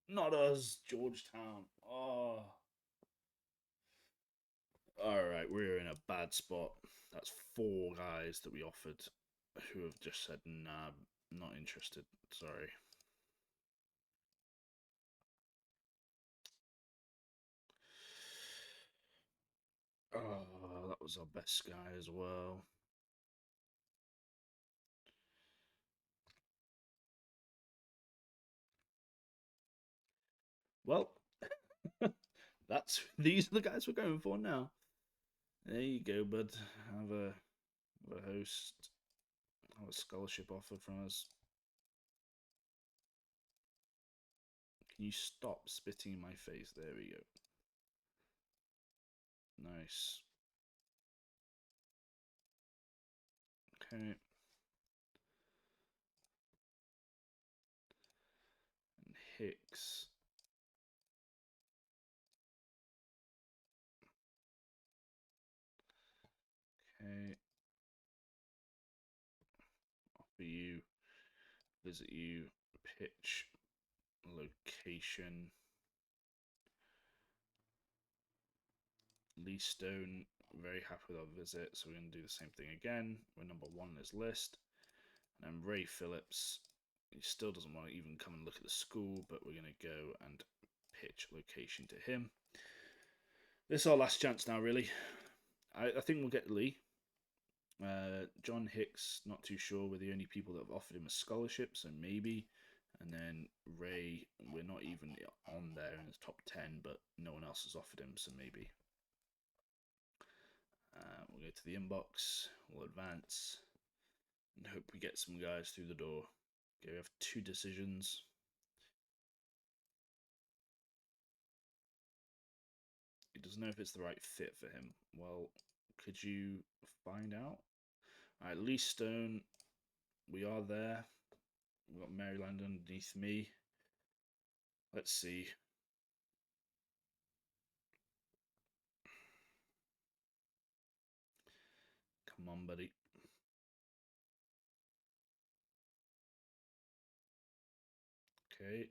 Not us, Georgetown. Oh. Alright, we're in a bad spot. That's 4 guys that we offered who have just said, nah, not interested. Sorry. Oh, that was our best guy as well. Well, these are the guys we're going for now. There you go, bud. Have a host. Have a scholarship offer from us. Can you stop spitting in my face? There we go. Nice. Okay. And Hicks. Okay. Offer you. Visit you. Pitch. Location. Lee Stone. Very happy with our visit, so we're going to do the same thing again. We're number 1 on his list. And then Ray Phillips. He still doesn't want to even come and look at the school, but we're going to go and pitch location to him. This is our last chance now, really. I think we'll get Lee. John Hicks, not too sure. We're the only people that have offered him a scholarship, so maybe. And then Ray, we're not even on there in the top 10, but no one else has offered him, so maybe. We'll go to the inbox, we'll advance, and hope we get some guys through the door. Okay, we have 2 decisions. He doesn't know if it's the right fit for him. Well, could you find out? Alright, Lee Stone, we are there. We've got Maryland underneath me. Let's see. Come on, buddy. Okay.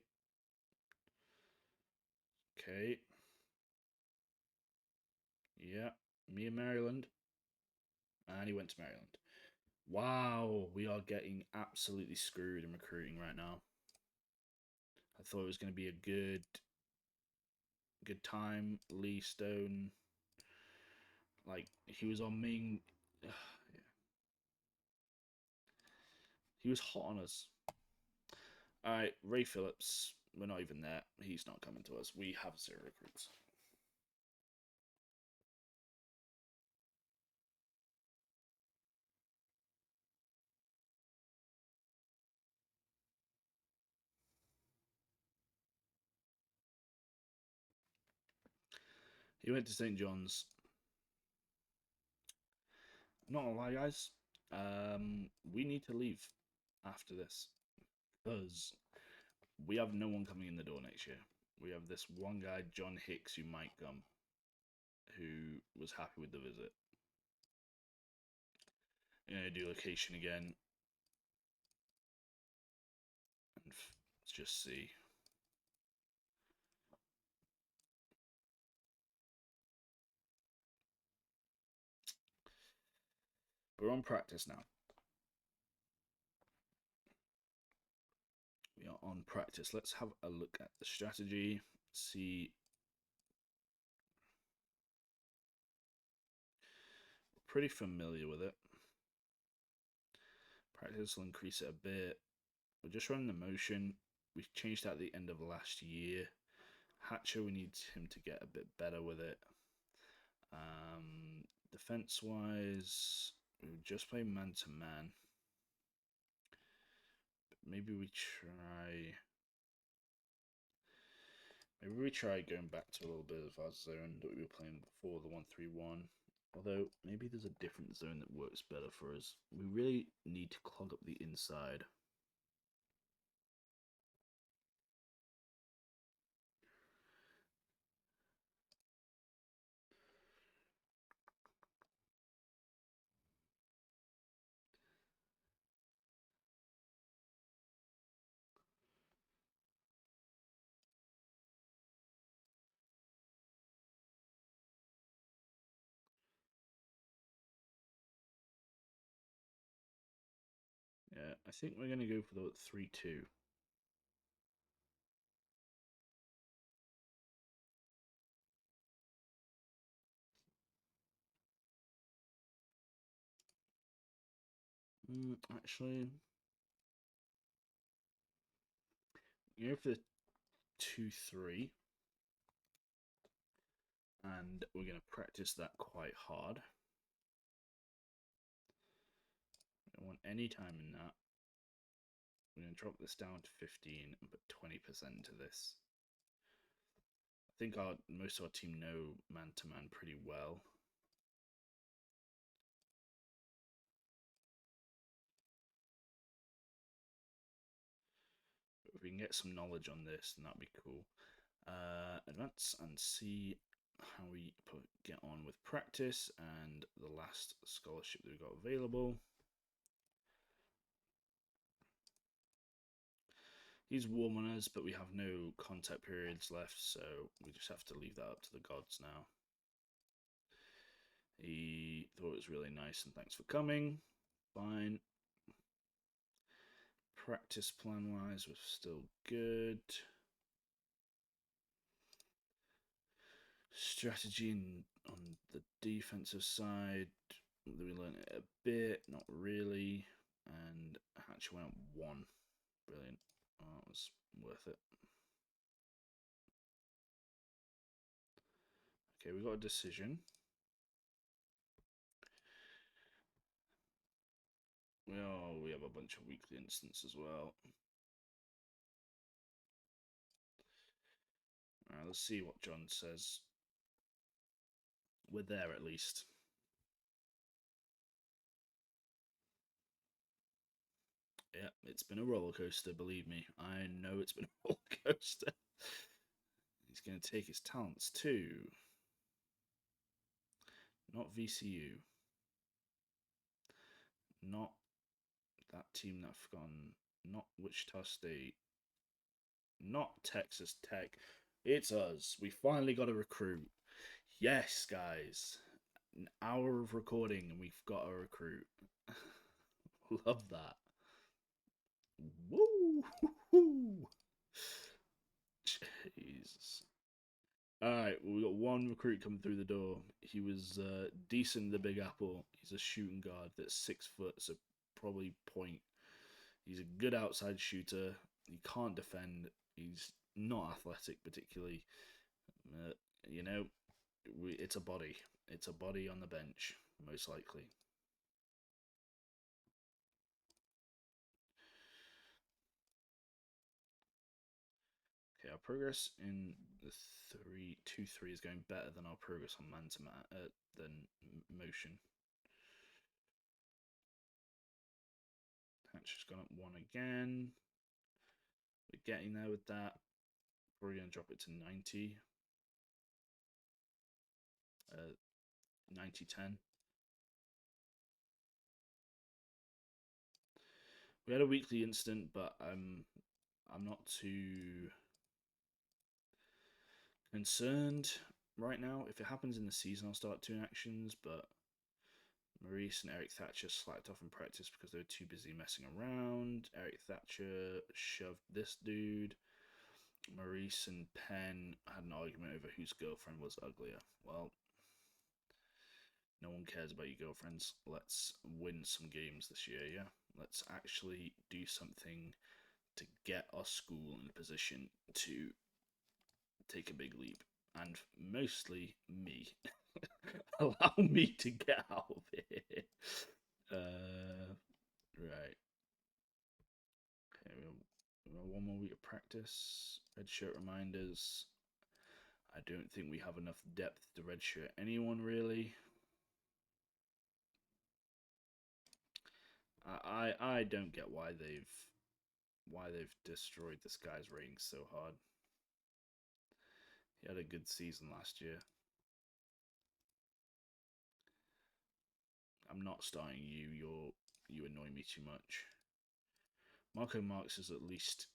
Okay. Yeah, me and Maryland. And he went to Maryland. Wow, we are getting absolutely screwed in recruiting right now. I thought it was going to be a good time. Lee Stone, like, he was on main. Yeah. He was hot on us. All right, Ray Phillips, we're not even there. He's not coming to us. We have 0 recruits. He went to St. John's. Not gonna lie, guys. We need to leave after this because we have no one coming in the door next year. We have this one guy, John Hicks, who might come, who was happy with the visit. I'm gonna do location again, and let's just see. We're on practice now. We are on practice. Let's have a look at the strategy. See. We're pretty familiar with it. Practice will increase it a bit. We're just running the motion. We changed that at the end of last year. Hatcher, we need him to get a bit better with it. Defense-wise, we would just play man-to-man. Maybe we try... Maybe we try going back to a little bit of our zone that we were playing before, the 1-3-1. Although, maybe there's a different zone that works better for us. We really need to clog up the inside. Yeah, I think we're going to go for the 3-2. Actually, go for the 2-3. And we're going to practice that quite hard. I don't want any time in that. We're going to drop this down to 15 and put 20% into this. I think most of our team know man-to-man pretty well. But if we can get some knowledge on this, then that'd be cool. Advance and see how we get on with practice and the last scholarship that we got available. He's warm on us, but we have no contact periods left, so we just have to leave that up to the gods now. He thought it was really nice and thanks for coming. Fine. Practice plan wise was still good. Strategy on the defensive side, We learned it a bit, not really. And Hatch went up 1. Brilliant. Oh, that was worth it. Okay, we got a decision. Oh, we have a bunch of weekly instants as well. Alright, let's see what John says. We're there at least. Yeah, it's been a roller coaster, believe me. I know it's been a roller coaster. He's going to take his talents too. Not VCU. Not that team that I've forgotten. Not Wichita State. Not Texas Tech. It's us. We finally got a recruit. Yes, guys. An hour of recording and we've got a recruit. Love that. Woo! Jesus. Alright, we got one recruit coming through the door. He was decent in the Big Apple. He's a shooting guard that's 6 foot, so probably point. He's a good outside shooter. He can't defend. He's not athletic particularly. You know, it's a body. It's a body on the bench, most likely. Okay, our progress in the 2-3 is going better than our progress on man to man than motion. Hatch has gone up 1 again. We're getting there with that. Probably going to drop it to 90. 90-10. We had a weekly instant, but I'm not too concerned right now. If it happens in the season, I'll start doing actions, but Maurice and Eric Thatcher slacked off in practice because they were too busy messing around. Eric Thatcher shoved this dude. Maurice and Penn had an argument over whose girlfriend was uglier. Well, no one cares about your girlfriends. Let's win some games this year, yeah? Let's actually do something to get our school in a position to take a big leap. And mostly me. Allow me to get out of here. Right. Okay, we have 1 more week of practice. Redshirt reminders. I don't think we have enough depth to redshirt anyone really. I don't get why they've destroyed this guy's ratings so hard. He had a good season last year. I'm not starting you. You annoy me too much. Marco Marks has at least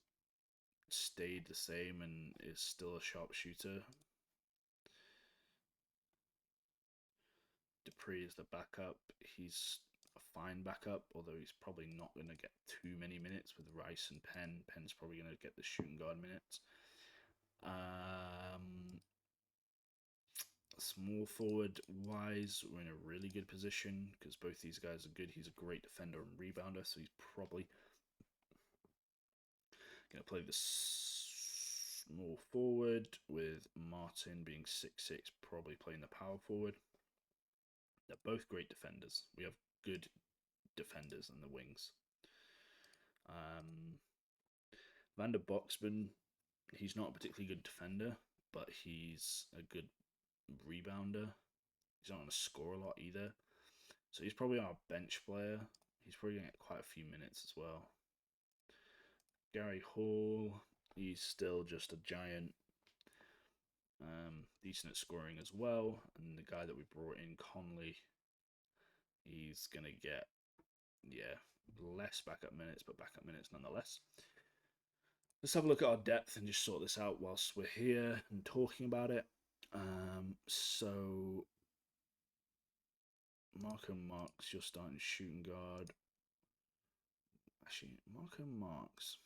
stayed the same and is still a sharpshooter. Dupree is the backup. He's a fine backup, although he's probably not going to get too many minutes with Rice and Penn. Penn's probably going to get the shooting guard minutes. Small forward wise, we're in a really good position because both these guys are good. He's a great defender and rebounder, so he's probably going to play the small forward with Martin being 6'6", probably playing the power forward. They're both great defenders. We have good defenders in the wings. Vander Boxman, he's not a particularly good defender, but he's a good rebounder. He's not going to score a lot either. So he's probably our bench player. He's probably going to get quite a few minutes as well. Gary Hall, he's still just a giant. Decent at scoring as well. And the guy that we brought in, Conley, he's going to get, less backup minutes, but backup minutes nonetheless. Let's have a look at our depth and just sort this out whilst we're here and talking about it. So Marco Marks, you're starting shooting guard. Actually, Marco Marks.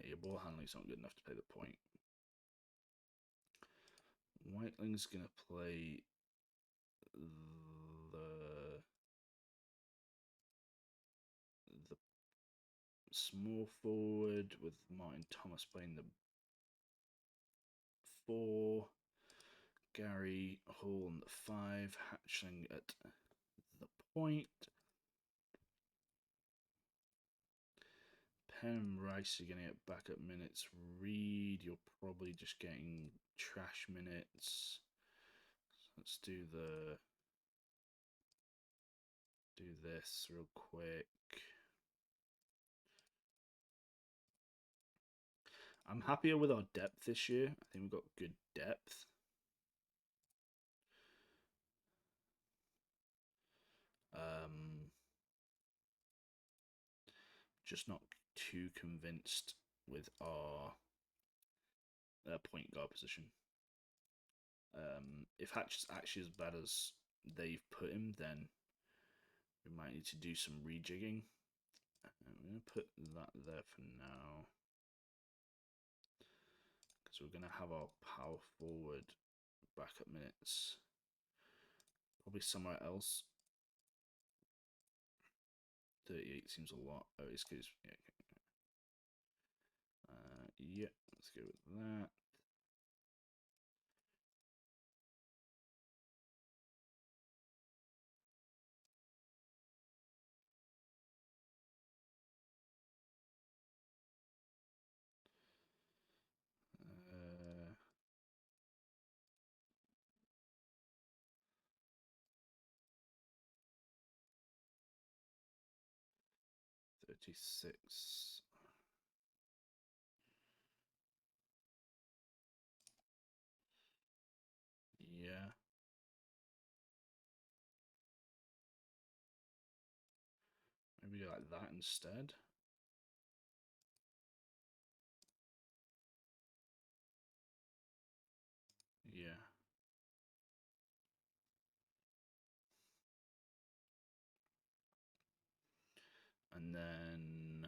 Yeah, your ball handling's not good enough to play the point. Whiteling's going to play the small forward with Martin Thomas playing the 4, Gary Hall on the 5, Hatchling at the point. Penn and Rice are going to get backup minutes. Reed, you're probably just getting trash minutes. So let's do this real quick. I'm happier with our depth this year. I think we've got good depth. Just not too convinced with our point guard position. If Hatch is actually as bad as they've put him, then we might need to do some rejigging. I'm going to put that there for now, because we're going to have our power forward backup minutes probably somewhere else. 38 seems a lot. Oh, excuse me. Yeah, let's go with that. Uh, 36. Yeah. Maybe like that instead. Yeah. And then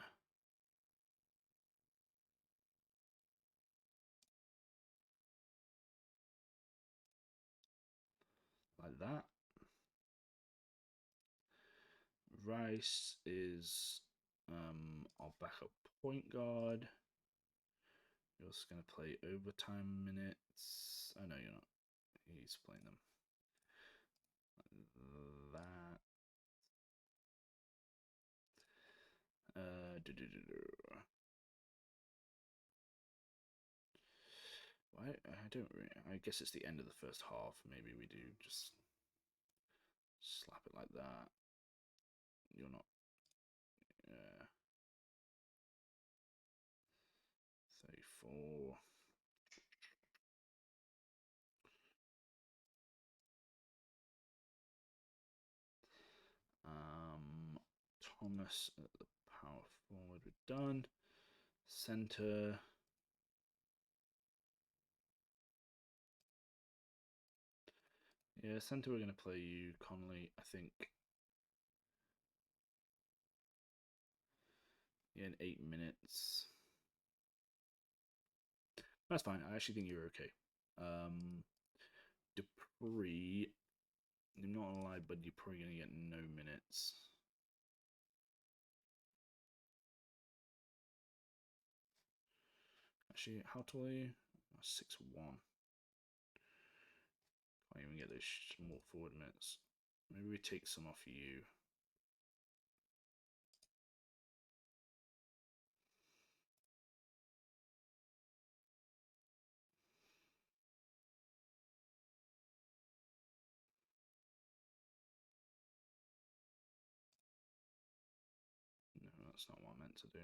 like that. Rice is our backup point guard. You're also going to play overtime minutes. Oh no, you're not. He's playing them. Like that. I don't really. I guess it's the end of the first half. Maybe we do just slap it like that. You're not. 34. Thomas at the power forward. We're done. Center. Yeah, center. We're gonna play you, Connolly. I think. Yeah, in 8 minutes. That's fine. I actually think you're okay. Dupree. I'm not gonna lie, but you're probably gonna get no minutes. Actually, how tall are you? 6'1". Can't even get those small forward minutes. Maybe we take some off you. No, that's not what I meant to do.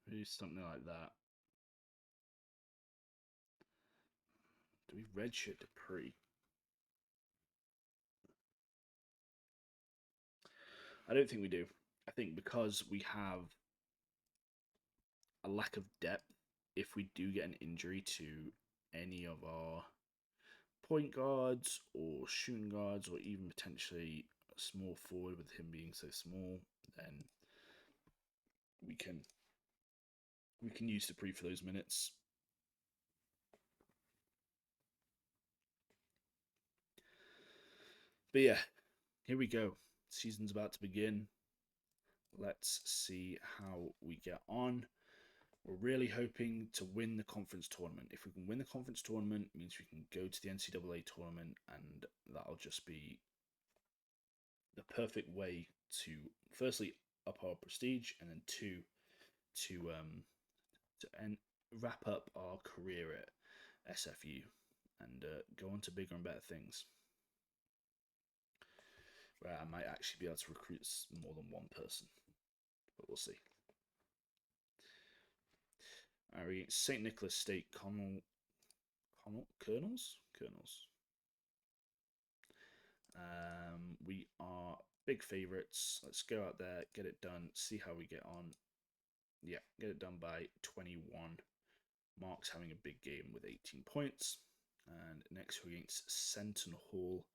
Maybe something like that. Do we redshirt Dupree? I don't think we do. I think because we have a lack of depth, if we do get an injury to any of our point guards or shooting guards or even potentially a small forward with him being so small, then we can use Dupree for those minutes. But yeah, here we go. Season's about to begin. Let's see how we get on. We're really hoping to win the conference tournament. If we can win the conference tournament, it means we can go to the NCAA tournament, and that'll just be the perfect way to, firstly, up our prestige, and then two, to wrap up our career at SFU and go on to bigger and better things. Where I might actually be able to recruit more than one person, but we'll see. St. Nicholas State Colonels. We are big favourites. Let's go out there, get it done, see how we get on. Yeah, get it done by 21. Mark's having a big game with 18 points. And next we're against Senton Hall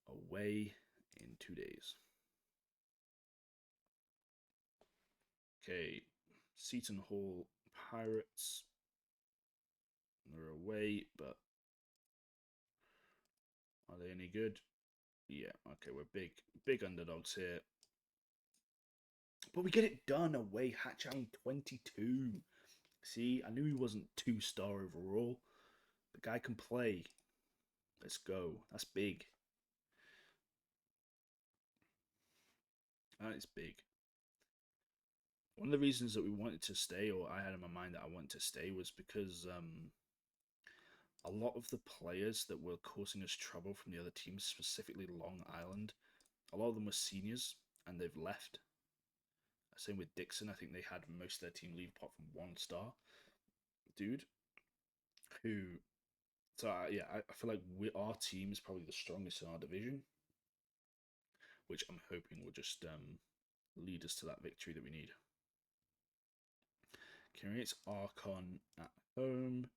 away in 2 days. Okay, Seton Hall Pirates. They're away, but are they any good? Yeah, okay, we're big underdogs here. But we get it done away, Hatch Allen 22. See, I knew he wasn't 2-star overall. The guy can play. Let's go. That's big. That is big. One of the reasons that we wanted to stay, or I had in my mind that I wanted to stay, was because a lot of the players that were causing us trouble from the other teams, specifically Long Island, a lot of them were seniors and they've left. Same with Dixon. I think they had most of their team leave apart from 1-star dude. Who, so yeah, I feel like our team is probably the strongest in our division, which I'm hoping will just lead us to that victory that we need. Okay, it's Archon at home.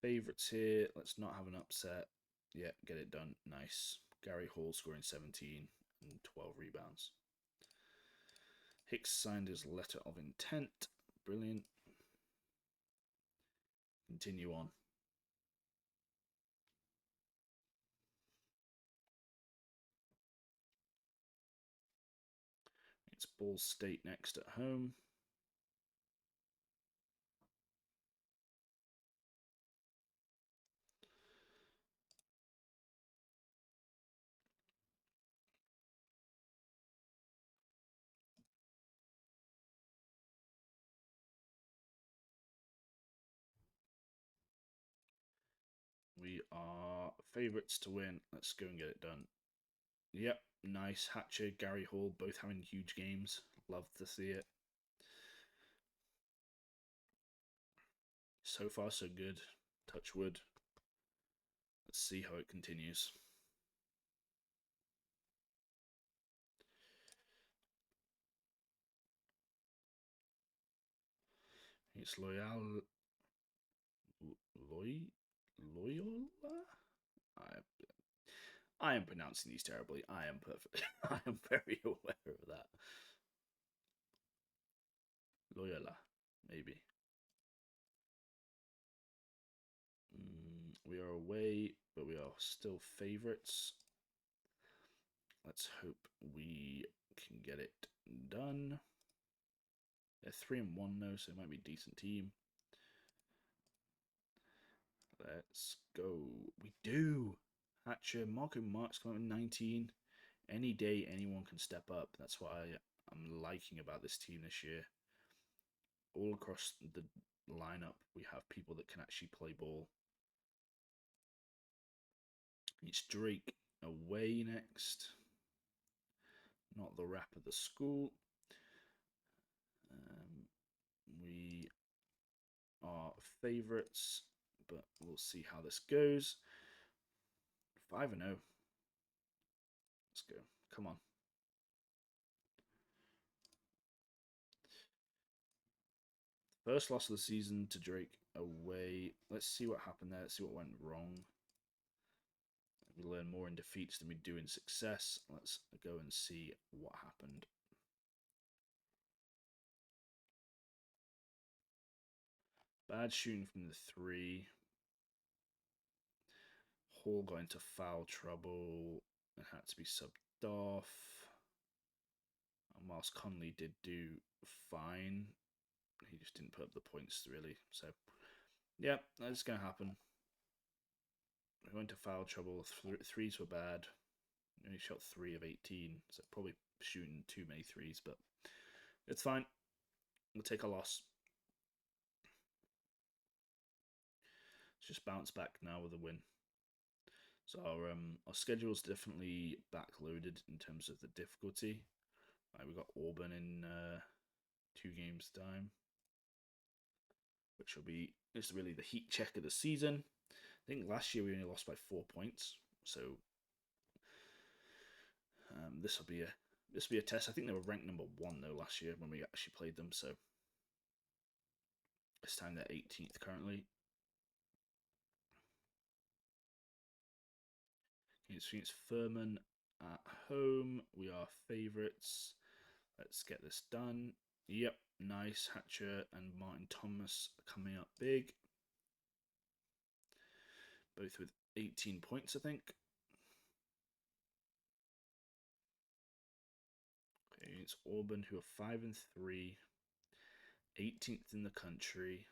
Favourites here. Let's not have an upset. Yeah, get it done. Nice. Gary Hall scoring 17 and 12 rebounds. Hicks signed his letter of intent. Brilliant. Continue on. It's Ball State next at home. We are favourites to win. Let's go and get it done. Yep, nice. Hatcher, Gary Hall, both having huge games. Love to see it. So far, so good. Touch wood. Let's see how it continues. It's Loyola. I am pronouncing these terribly. I am perfect. I am very aware of that. Loyola, maybe. We are away, but we are still favourites. Let's hope we can get it done. They're 3-1 though, so it might be a decent team. Let's go. We do. Hatcher, Marco Marks coming with 19. Any day, anyone can step up. That's what I'm liking about this team this year. All across the lineup, we have people that can actually play ball. It's Drake away next. Not the rap of the school. We are favourites, but we'll see how this goes. 5-0. Let's go. Come on. First loss of the season to Drake away. Let's see what happened there. Let's see what went wrong. We learn more in defeats than we do in success. Let's go and see what happened. Bad shooting from the 3. Hall got into foul trouble and had to be subbed off. And whilst Conley did do fine, he just didn't put up the points really. So, yeah, that's going to happen. We went into foul trouble. Threes were bad. We only shot 3 of 18, so probably shooting too many threes, but it's fine. We'll take a loss. Let's just bounce back now with a win. So our schedule's definitely backloaded in terms of the difficulty. We've got Auburn in 2 games' time, which will be just really the heat check of the season. I think last year we only lost by 4 points, so this will be a test. I think they were ranked number 1 though last year when we actually played them, so this time they're 18th currently. It's Furman at home. We are favourites. Let's get this done. Yep, nice. Hatcher and Martin Thomas coming up big. Both with 18 points, I think. Okay, it's Auburn, who are 5-3, 18th in the country,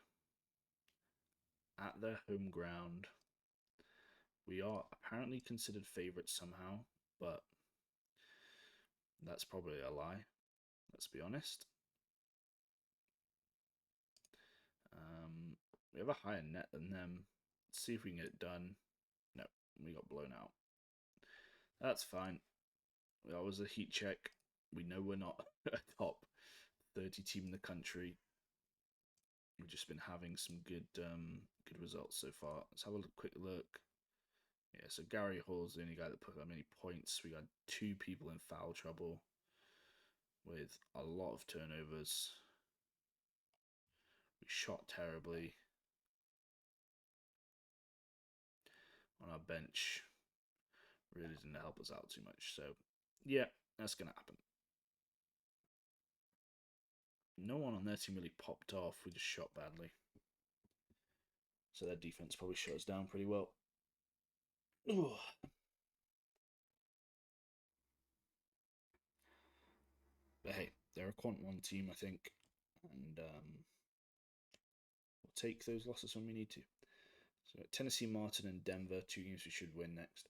at their home ground. We are apparently considered favourites somehow, but that's probably a lie. Let's be honest. We have a higher net than them. Let's see if we can get it done. No, we got blown out. That's fine. That was a heat check. We know we're not a top 30 team in the country. We've just been having some good results so far. Let's have a quick look. Yeah, so Gary Hall's the only guy that put that many points. We got 2 people in foul trouble with a lot of turnovers. We shot terribly. On our bench really didn't help us out too much. So, yeah, that's going to happen. No one on their team really popped off. We just shot badly. So their defense probably shut us down pretty well. Ooh. But hey, they're a Quant 1 team, I think. And we'll take those losses when we need to. So Tennessee, Martin, and Denver, 2 games we should win next.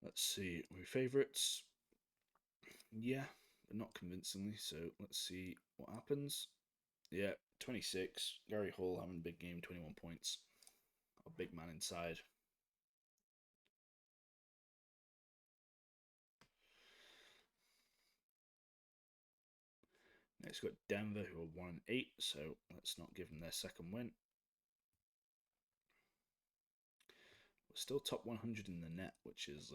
Let's see, are we favourites? Yeah, but not convincingly, so let's see what happens. Yeah, 26. Gary Hall having a big game, 21 points. A big man inside. Next, we've got Denver, who are 1-8, so let's not give them their second win. We're still top 100 in the net, which is,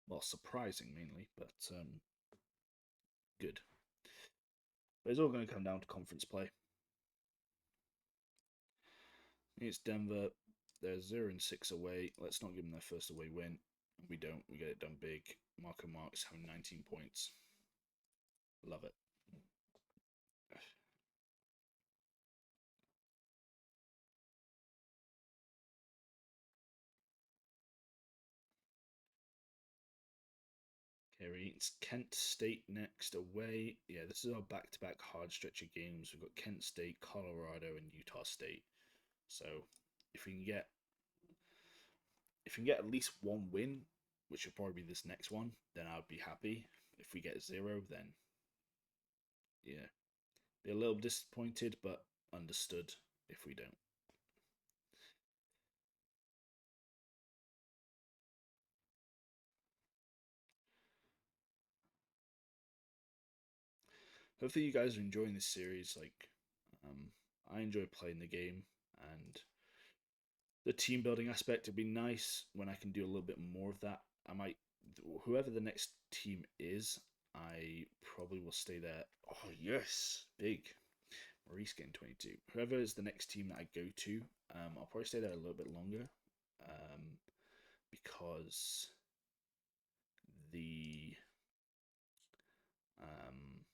well, surprising mainly, but good. But it's all going to come down to conference play. It's Denver. They're 0-6 away. Let's not give them their first away win. We don't. We get it done big. Marco Marks having 19 points. Love it. Okay, it's Kent State next away. Yeah, this is our back-to-back hard stretch of games. We've got Kent State, Colorado, and Utah State. So if we can get at least 1 win, which will probably be this next one, then I would be happy. If we get 0, then yeah, be a little disappointed, but understood if we don't. hopefully you guys are enjoying this series. Like, I enjoy playing the game, and the team building aspect would be nice when I can do a little bit more of that. I might, whoever the next team is, I probably will stay there. Oh yes, big Maurice getting 22. Whoever is the next team that I go to, I'll probably stay there a little bit longer, because the um,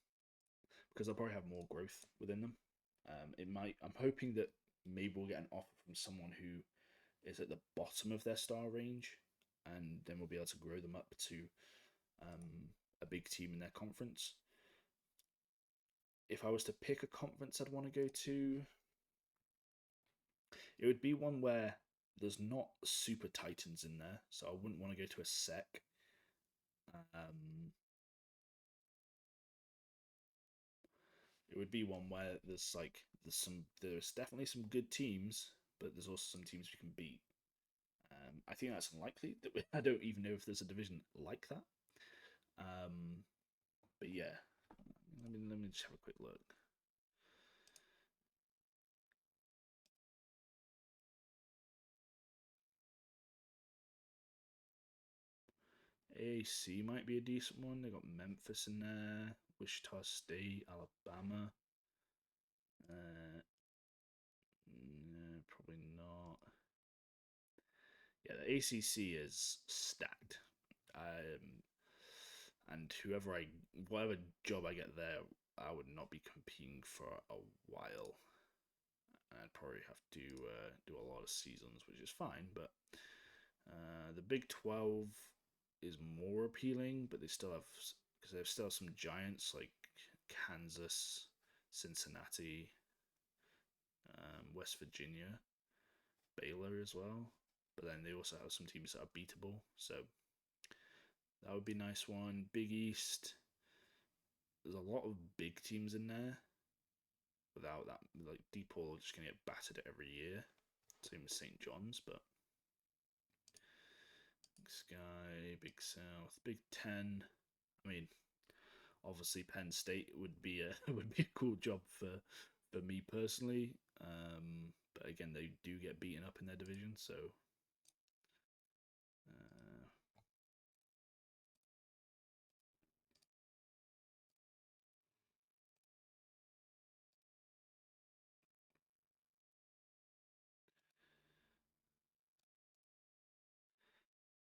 because I'll probably have more growth within them. It might. I'm hoping that maybe we'll get an offer from someone who is at the bottom of their star range, and then we'll be able to grow them up to a big team in their conference. If I was to pick a conference I'd want to go to, it would be one where there's not super titans in there, so I wouldn't want to go to a sec. It would be one where there's definitely some good teams, but there's also some teams we can beat. I think that's unlikely. I don't even know if there's a division like that. But yeah, let me just have a quick look. AC might be a decent one. They got Memphis in there, Wichita State, Alabama. No, probably not. Yeah, the ACC is stacked. And whatever job I get there, I would not be competing for a while. I'd probably have to do a lot of seasons, which is fine. But the Big 12 is more appealing, but they still have because they still have some giants like Kansas, Cincinnati, West Virginia, Baylor as well. But then they also have some teams that are beatable, so that would be a nice one. Big East, there's a lot of big teams in there. Without that, like DePaul are just gonna get battered every year. Same as St. John's, but Big Sky, Big South, Big Ten. I mean, obviously Penn State would be a would be a cool job for me personally. But again, they do get beaten up in their division, so.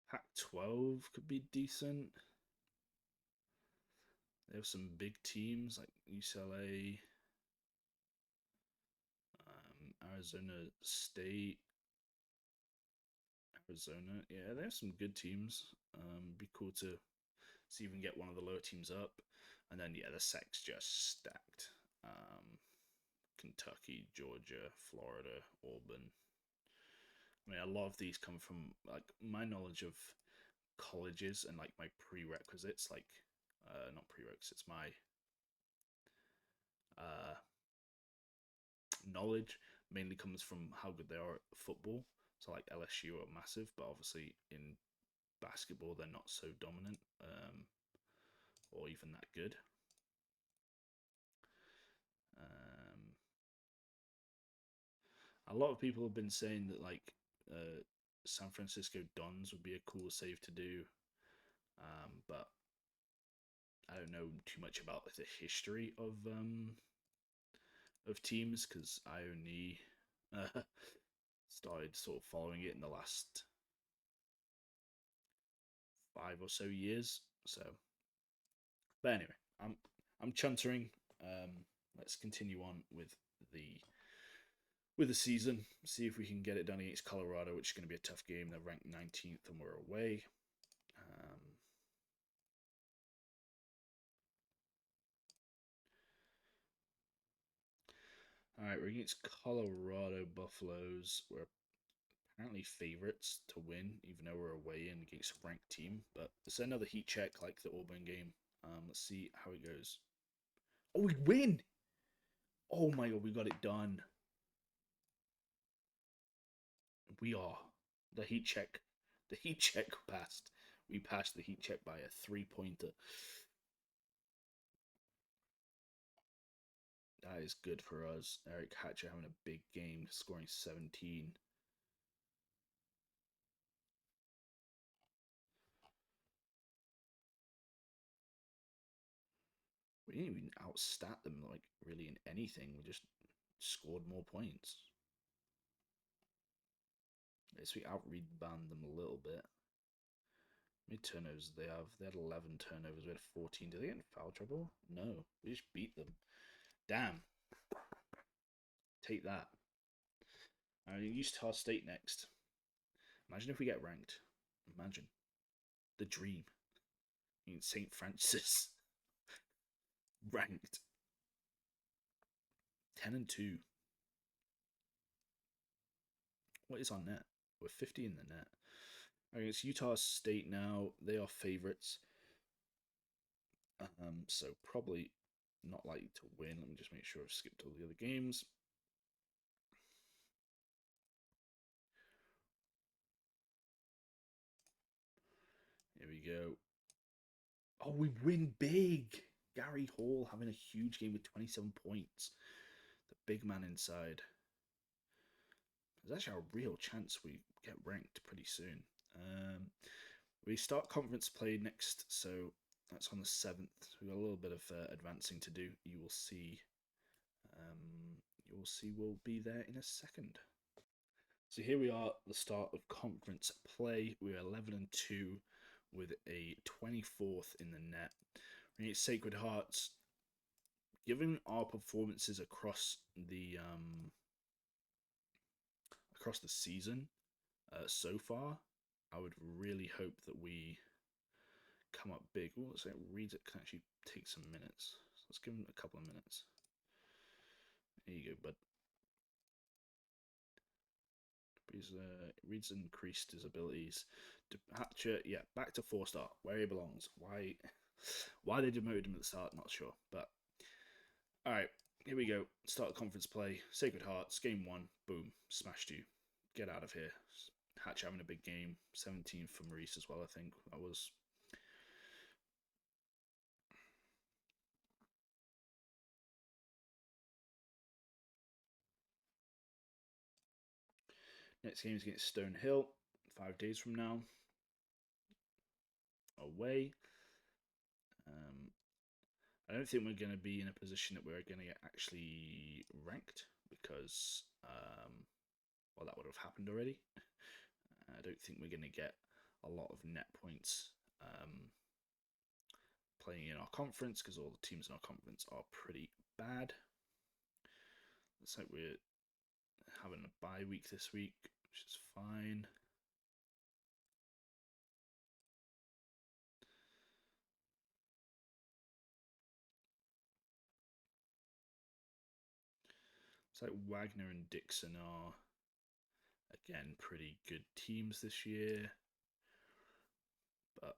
Pac-12 could be decent. They have some big teams like UCLA, Arizona State, Arizona. Yeah, they have some good teams. Be cool to see if we can get one of the lower teams up. And then, yeah, the sec's just stacked. Kentucky, Georgia, Florida, Auburn. I mean, a lot of these come from like my knowledge of colleges and like my prerequisites, like not prerequisites, my uh, knowledge mainly comes from how good they are at football. So like LSU are massive, but obviously in basketball they're not so dominant or even that good. A lot of people have been saying that like San Francisco Dons would be a cool save to do, but I don't know too much about the history of teams because I only started sort of following it in the last 5 or so years. So, but anyway, I'm chuntering. Let's continue on with the season. See if we can get it done against Colorado, which is going to be a tough game. They're ranked 19th and we're away. All right, we're against Colorado Buffaloes. We're apparently favorites to win, even though we're away and against a ranked team. But it's another heat check like the Auburn game. Let's see how it goes. Oh, we win! Oh my god, we got it done. We are. The heat check. The heat check passed. We passed the heat check by a 3-pointer. That is good for us. Eric Hatcher having a big game, scoring 17. We didn't even outstat them like really in anything. We just scored more points. Yes, we out-rebound them a little bit. How many turnovers do they have? They had 11 turnovers. We had 14. Did they get in foul trouble? No. We just beat them. Damn. Take that. Utah State next. Imagine if we get ranked. Imagine. The dream. In St. Francis. Ranked. 10-2. What is our net? We're 50 in the net. It's Utah State now. They are favourites. So probably not likely to win. Let me just make sure I've skipped all the other games. Here we go. Oh, we win big. Gary Hall having a huge game with 27 points. The big man inside. There's actually a real chance we get ranked pretty soon. We start conference play next, so that's on the 7th. We've got a little bit of advancing to do. You will see. We'll be there in a second. So here we are, the start of conference play. We're 11-2 with a 24th in the net. We need Sacred Hearts. Given our performances across the season so far, I would really hope that we come up big. Oh, let's say reads it can actually take some minutes. So let's give him a couple of minutes. There you go, bud. Reed's increased his abilities. Hatcher, yeah, back to 4-star, where he belongs. Why they demoted him at the start, not sure. But alright, here we go. Start conference play. Sacred Hearts, game 1. Boom. Smashed you. Get out of here. Hatch having a big game. 17 for Maurice as well, I think. That was. Next game is against Stonehill, 5 days from now. Away. I don't think we're going to be in a position that we're going to get actually ranked because, well, that would have happened already. I don't think we're going to get a lot of net points playing in our conference because all the teams in our conference are pretty bad. Looks like we're having a bye week this week, which is fine. It's like Wagner and Dixon are, again, pretty good teams this year. But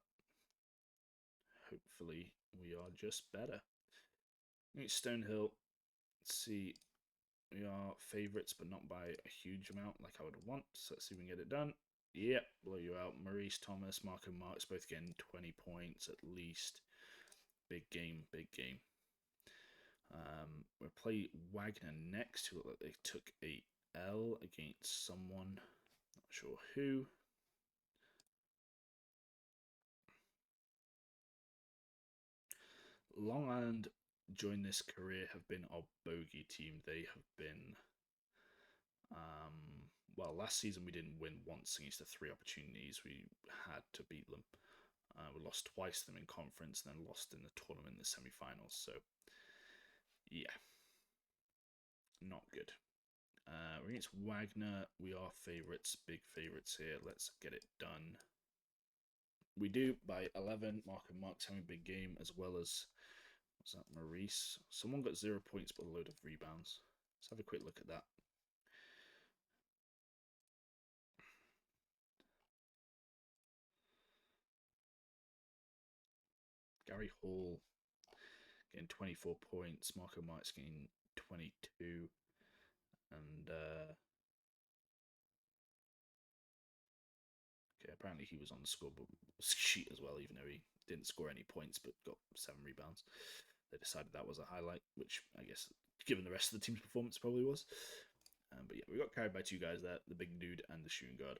hopefully we are just better. It's Stonehill. Let's see. We are favourites, but not by a huge amount like I would want. So let's see if we can get it done. Yep, blow you out. Maurice, Thomas, Marco Marks both getting 20 points at least. Big game, big game. We'll play Wagner next, who look like they took a L against someone. Not sure who. Long Island, during this career, have been our bogey team. They have been... well, last season we didn't win once against the 3 opportunities. We had to beat them. We lost twice to them in conference and then lost in the tournament in the semi-finals. So, yeah. Not good. We're against Wagner. We are favourites, big favourites here. Let's get it done. We do by 11. Mark and Mark's having a big game, as well as, what's that, Maurice? Someone got 0 points but a load of rebounds. Let's have a quick look at that. Gary Hall getting 24 points. Marco Marks getting 22. And okay, apparently he was on the scoreboard sheet as well, even though he didn't score any points but got 7 rebounds. They decided that was a highlight, which I guess given the rest of the team's performance probably was. But yeah, we got carried by two guys there, the big dude and the shooting guard.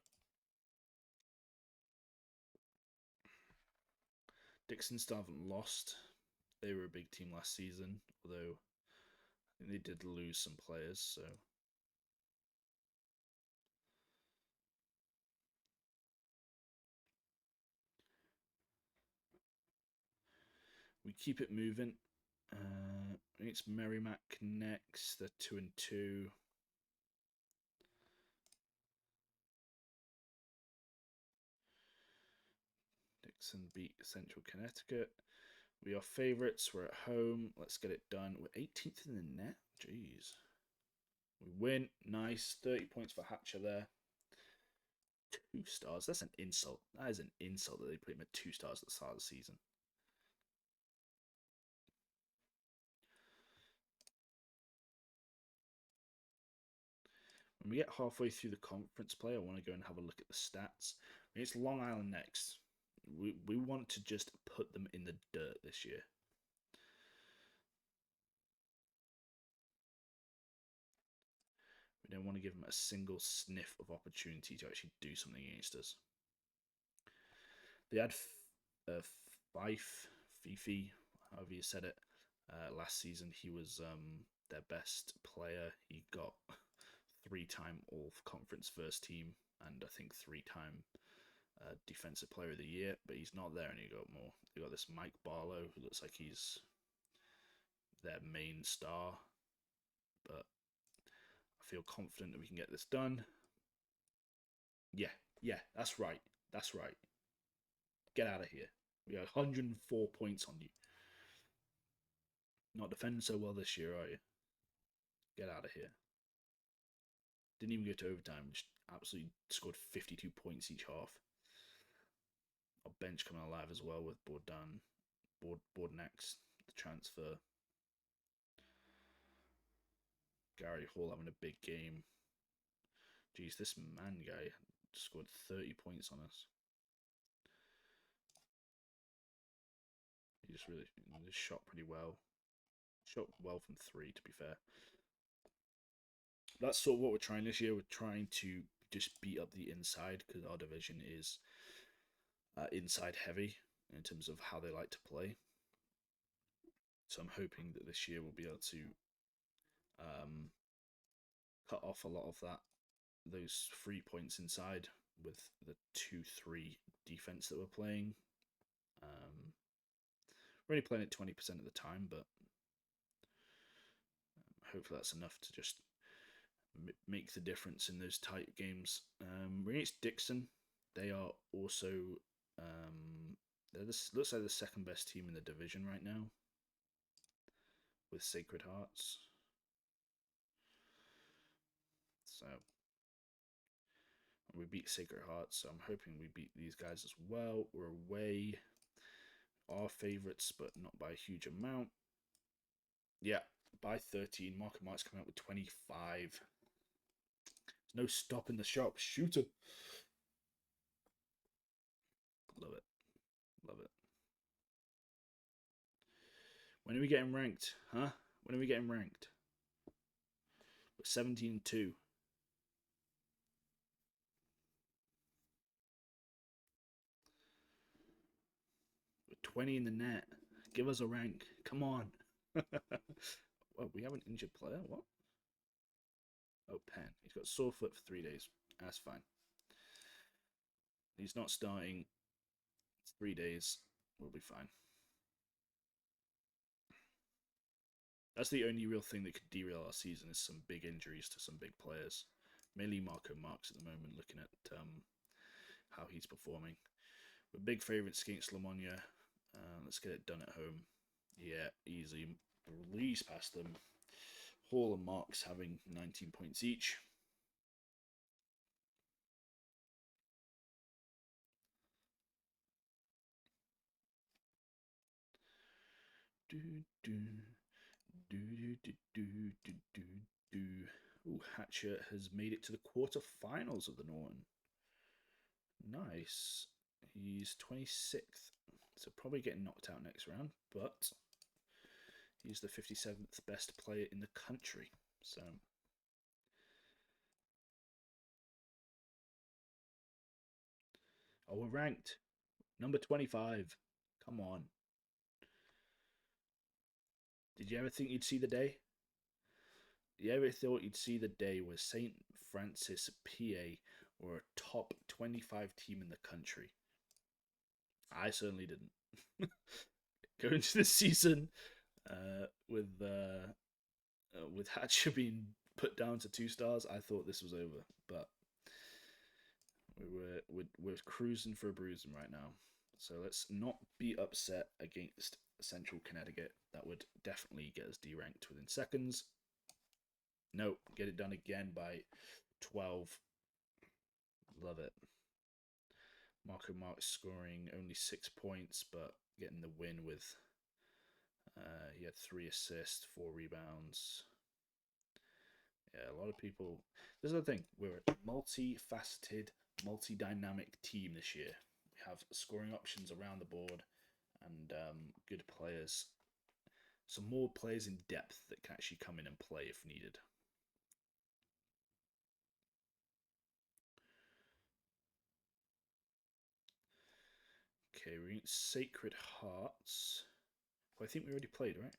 Dixon still haven't lost. They were a big team last season, although I think they did lose some players, so we keep it moving. It's Merrimack next. They're 2-2. Dixon beat Central Connecticut. We are favourites. We're at home. Let's get it done. We're 18th in the net. Jeez. We win. Nice. 30 points for Hatcher there. 2 stars. That's an insult. That is an insult that they put him at 2 stars at the start of the season. When we get halfway through the conference play, I want to go and have a look at the stats. It's Long Island next. We want to just put them in the dirt this year. We don't want to give them a single sniff of opportunity to actually do something against us. They had Fifi, however you said it, last season. He was their best player. He got 3-time all-conference first team and I think 3-time defensive player of the year, but he's not there, and you got more. You got this Mike Barlow, who looks like he's their main star, but I feel confident that we can get this done. Yeah, that's right. That's right. Get out of here. We got 104 points on you. Not defending so well this year, are you? Get out of here. Didn't even go to overtime. Just absolutely scored 52 points each half. Our bench coming alive as well with Board next, the transfer. Gary Hall having a big game. Jeez, this man guy scored 30 points on us. He just shot pretty well. Shot well from 3, to be fair. That's sort of what we're trying this year. We're trying to just beat up the inside because our division is inside heavy in terms of how they like to play. So I'm hoping that this year we'll be able to cut off a lot of those 3 points inside with the 2-3 defense that we're playing. We're only playing it 20% of the time, but hopefully that's enough to just make the difference in those tight games. We're against Dixon. They are also looks like the second best team in the division right now, with Sacred Hearts. So we beat Sacred Hearts, so I'm hoping we beat these guys as well. We're away. Our favourites, but not by a huge amount. Yeah, by 13. Marco Mark's coming out with 25. There's no stop in the shop. Shooter. Love it. Love it. When are we getting ranked? Huh? When are we getting ranked? We're 17-2. We're 20 in the net. Give us a rank. Come on. Well, we have an injured player. What? Oh, Penn. He's got sore foot for 3 days. That's fine. He's not starting. It's 3 days. We'll be fine. That's the only real thing that could derail our season is some big injuries to some big players. Mainly Marco Marks at the moment, looking at how he's performing. We're big favourites against Lamonia. Let's get it done at home. Yeah, easy. Release past them. Hall and Marks having 19 points each. Ooh, Hatcher has made it to the quarterfinals of the Norton. Nice. He's 26th, so probably getting knocked out next round, but He's the 57th best player in the country. So oh, we're ranked number 25. Come on. Did you ever think you'd see the day? You ever thought you'd see the day where St. Francis, PA were a top 25 team in the country? I certainly didn't. Going into the season with Hatcher being put down to 2 stars, I thought this was over. But we're cruising for a bruising right now. So let's not be upset against Central Connecticut. That would definitely get us deranked within seconds. No, get it done again by 12. Love it. Marco Marks scoring only 6 points, but getting the win with he had 3 assists, 4 rebounds. Yeah, a lot of people. This is the thing. We're a multifaceted, multi-dynamic team this year. We have scoring options around the board and good players. Some more players in depth that can actually come in and play if needed. Okay, we're in Sacred Hearts. Well, I think we already played, right?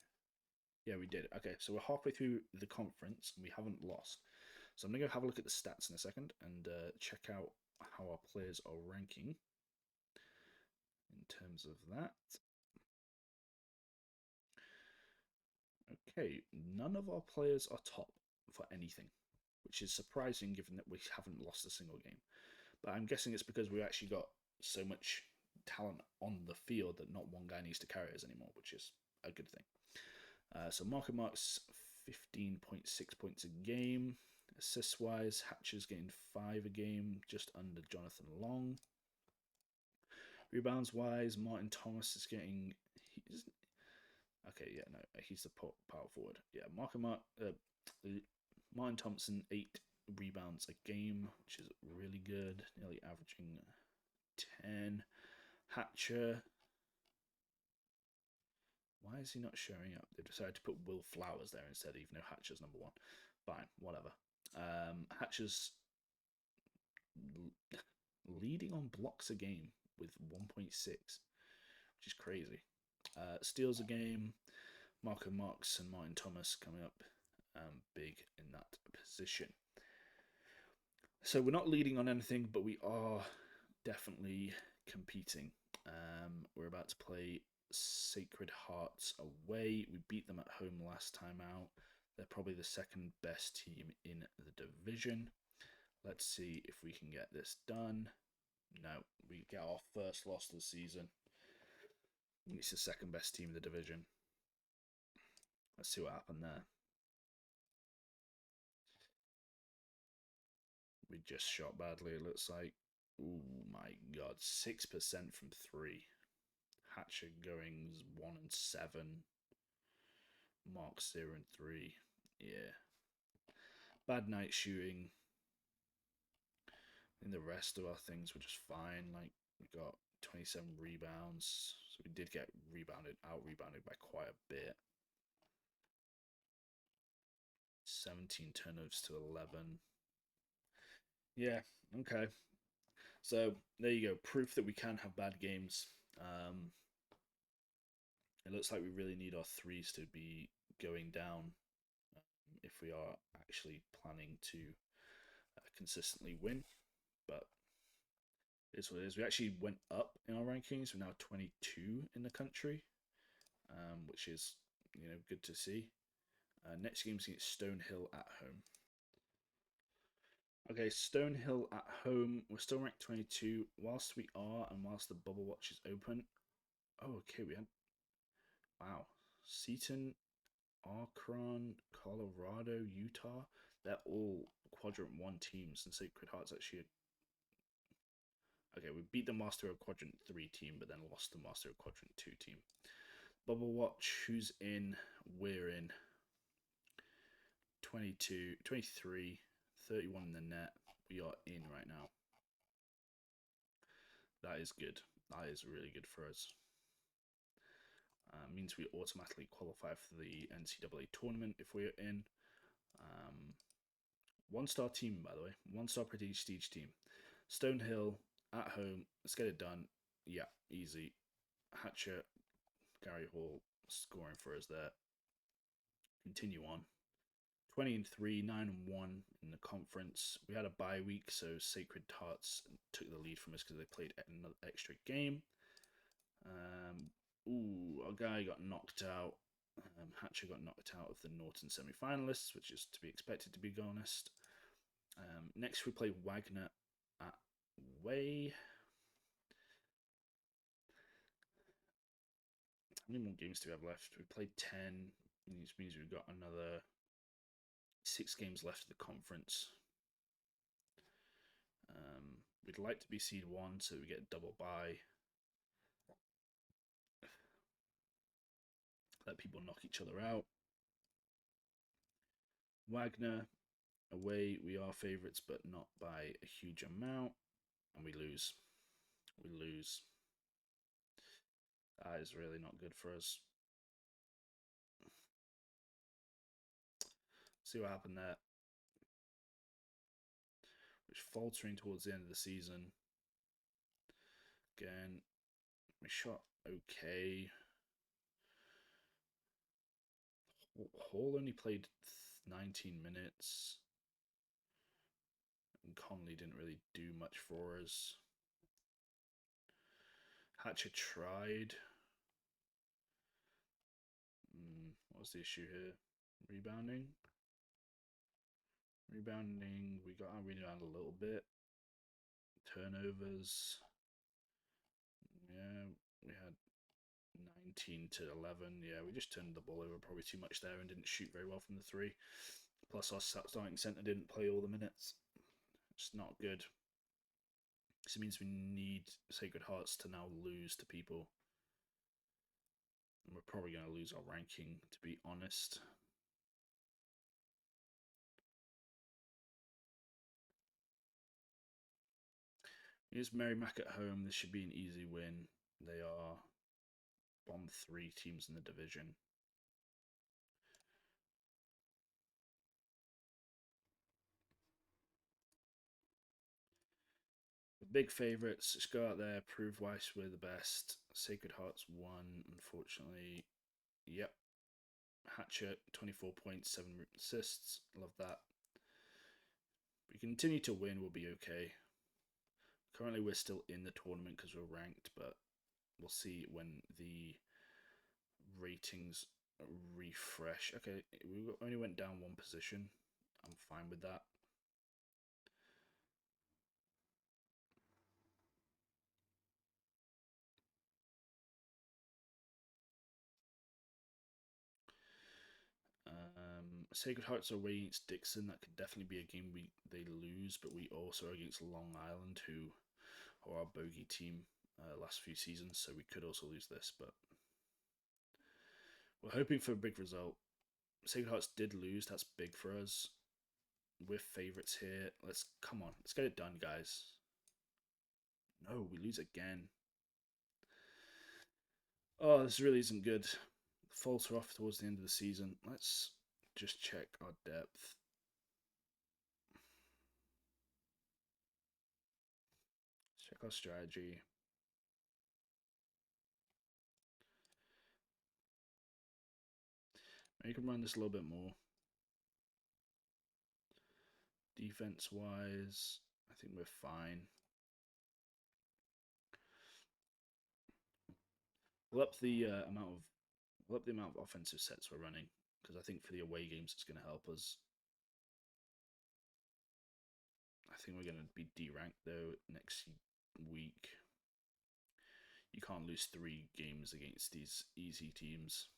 Yeah, we did. Okay, so we're halfway through the conference and we haven't lost. So I'm going to go have a look at the stats in a second and check out how our players are ranking in terms of that. Okay, none of our players are top for anything, which is surprising given that we haven't lost a single game. But I'm guessing it's because we've actually got so much talent on the field that not one guy needs to carry us anymore, which is a good thing. So Marco Marks 15.6 points a game. Assists wise, Hatcher's getting 5 a game, just under Jonathan Long. Rebounds wise, Martin Thomas is getting. Okay, yeah, no, he's the power forward. Yeah, Martin Thompson 8 rebounds a game, which is really good, nearly averaging 10. Hatcher. Why is he not showing up? They decided to put Will Flowers there instead, even though Hatcher's number 1. Fine, whatever. Hatcher's leading on blocks a game with 1.6, which is crazy. Steals a game. Marco Marks and Martin Thomas coming up big in that position. So we're not leading on anything, but we are definitely competing. We're about to play Sacred Hearts away. We beat them at home last time out. They're probably the second best team in the division. Let's see if we can get this done. No, we get our first loss of the season. It's the second best team in the division. Let's see what happened there. We just shot badly, it looks like. Oh my god, 6% from 3. Hatcher going 1 and 7. Mark 0 and 3. Yeah. Bad night shooting. And the rest of our things were just fine. Like, we got 27 rebounds. So we did get out-rebounded by quite a bit. 17 turnovers to 11. Yeah, okay. So there you go. Proof that we can have bad games. It looks like we really need our threes to be going down if we are actually planning to consistently win. But it's what it is. We actually went up in our rankings. We're now 22 in the country, which is good to see. Next game's against Stonehill at home. Okay, Stonehill at home. We're still ranked 22. Whilst we are, and whilst the bubble watch is open. Oh, okay, we had. Wow. Seton, Akron, Colorado, Utah. They're all Quadrant 1 teams, and Sacred Heart's actually. Okay, we beat the Master of Quadrant 3 team, but then lost the Master of Quadrant 2 team. Bubble watch, who's in? We're in. 22, 23. 31 in the net. We are in right now. That is good. That is really good for us. Means we automatically qualify for the NCAA tournament if we're in. 1-star team, by the way. 1-star prestige team. Stonehill at home. Let's get it done. Yeah, easy. Hatchet, Gary Hall scoring for us there. Continue on. 20-3, 9-1 in the conference. We had a bye week, so Sacred Hearts took the lead from us because they played another extra game. Our guy got knocked out. Hatcher got knocked out of the Norton semi-finalists, which is to be expected, to be honest. Next, we play Wagner at away. How many more games do we have left? We played 10, which means we've got another 6 games left of the conference. We'd like to be seed 1, so we get a double bye. Let people knock each other out. Wagner, away, we are favourites, but not by a huge amount. And we lose. We lose. That is really not good for us. See what happened there. Which faltering towards the end of the season. Again, we shot okay. Hall only played 19 minutes. And Conley didn't really do much for us. Hatcher tried. What was the issue here? Rebounding. Rebounding, we got our rebound a little bit. Turnovers. Yeah, we had 19 to 11. Yeah, we just turned the ball over probably too much there and didn't shoot very well from the 3. Plus our starting centre didn't play all the minutes. It's not good. This means we need Sacred Hearts to now lose to people. And we're probably going to lose our ranking, to be honest. Here's Merrimack at home. This should be an easy win. They are bottom 3 teams in the division. The big favourites. Let's go out there, prove why we're the best. Sacred Hearts won, unfortunately. Yep. Hatchet, 24 points, 7 assists. Love that. If we continue to win, we'll be okay. Currently, we're still in the tournament because we're ranked, but we'll see when the ratings refresh. Okay, we only went down 1 position. I'm fine with that. Sacred Hearts are away against Dixon. That could definitely be a game they lose, but we also are against Long Island, who are our bogey team last few seasons, so we could also lose this, but we're hoping for a big result. Sacred Hearts did lose. That's big for us. We're favourites here. Come on. Let's get it done, guys. No, we lose again. Oh, this really isn't good. Falter off towards the end of the season. Let's just check our depth. Let's check our strategy. Maybe you can run this a little bit more. Defense-wise, I think we're fine. We'll up the amount of offensive sets we're running, because I think for the away games it's going to help us. I think we're going to be D-ranked though next week. You can't lose 3 games against these easy teams.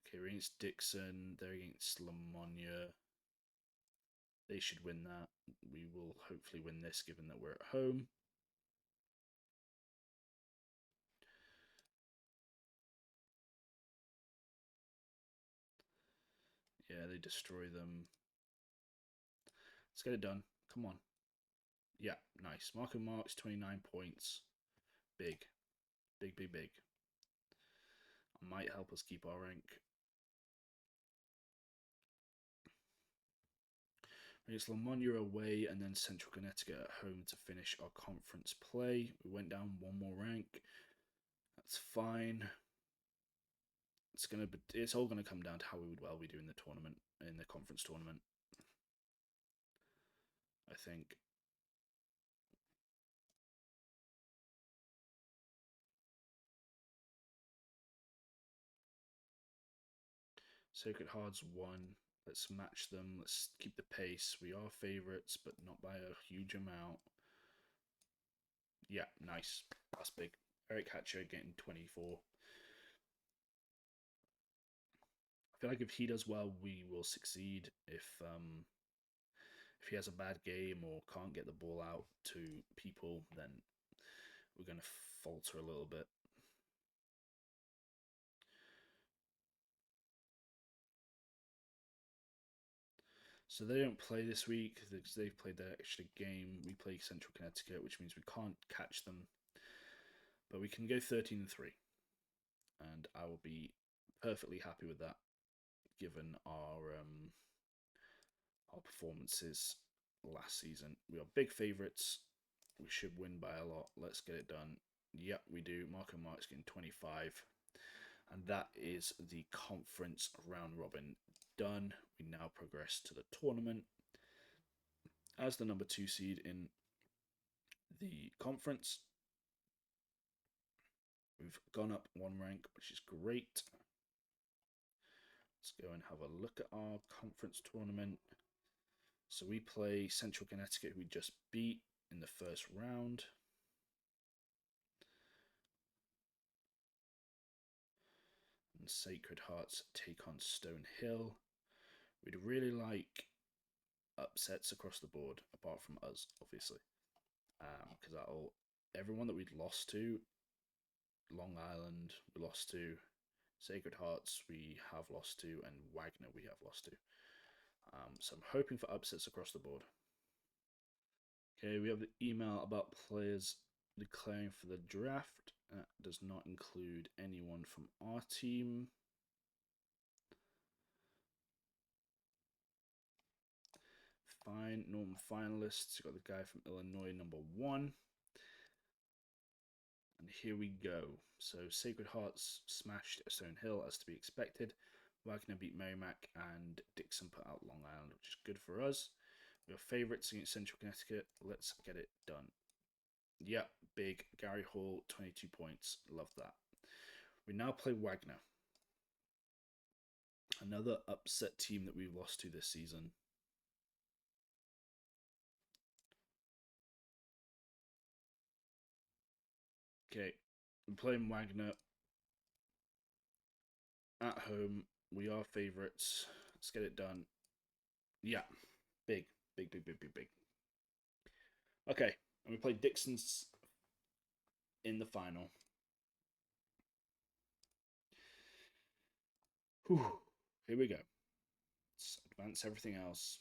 Okay, we're against Dixon. They're against Lamonia. They should win that. We will hopefully win this, given that we're at home. Yeah, they destroy them. Let's get it done. Come on. Yeah, nice. Marco Marks, 29 points. Big. Big, big, big. Might help us keep our rank. It's Lamonia away and then Central Connecticut at home to finish our conference play. We went down one more rank. That's fine. It's all gonna come down to how we do in the tournament, in the conference tournament. I think. Sacred Hearts won. Let's match them. Let's keep the pace. We are favourites, but not by a huge amount. Yeah, nice. That's big. Eric Hatcher getting 24. I feel like if he does well, we will succeed. If he has a bad game or can't get the ball out to people, then we're going to falter a little bit. So they don't play this week because they've played their extra game. We play Central Connecticut, which means we can't catch them. But we can go 13-3. And I will be perfectly happy with that, given our performances last season. We are big favourites. We should win by a lot. Let's get it done. Yep, we do. Marco Mark's getting 25. And that is the conference round robin done. We now progress to the tournament. As the number 2 seed in the conference, we've gone up one rank, which is great. Let's go and have a look at our conference tournament. So we play Central Connecticut, who we just beat in the first round. And Sacred Hearts take on Stonehill. We'd really like upsets across the board, apart from us, obviously. Because everyone that we'd lost to, Long Island, we lost to, Sacred Hearts we have lost to, and Wagner we have lost to. So I'm hoping for upsets across the board. Okay, we have the email about players declaring for the draft. That does not include anyone from our team. Fine, normal finalists. You got the guy from Illinois, number 1. And here we go. So Sacred Hearts smashed Stonehill, as to be expected. Wagner beat Merrimack, and Dixon put out Long Island, which is good for us. We are favourites against Central Connecticut. Let's get it done. Yep, big. Gary Hall, 22 points. Love that. We now play Wagner. Another upset team that we've lost to this season. Okay, we're playing Wagner at home. We are favourites. Let's get it done. Yeah, big, big, big, big, big, big. Okay, and we play Dixon's in the final. Whew. Here we go. Let's advance everything else.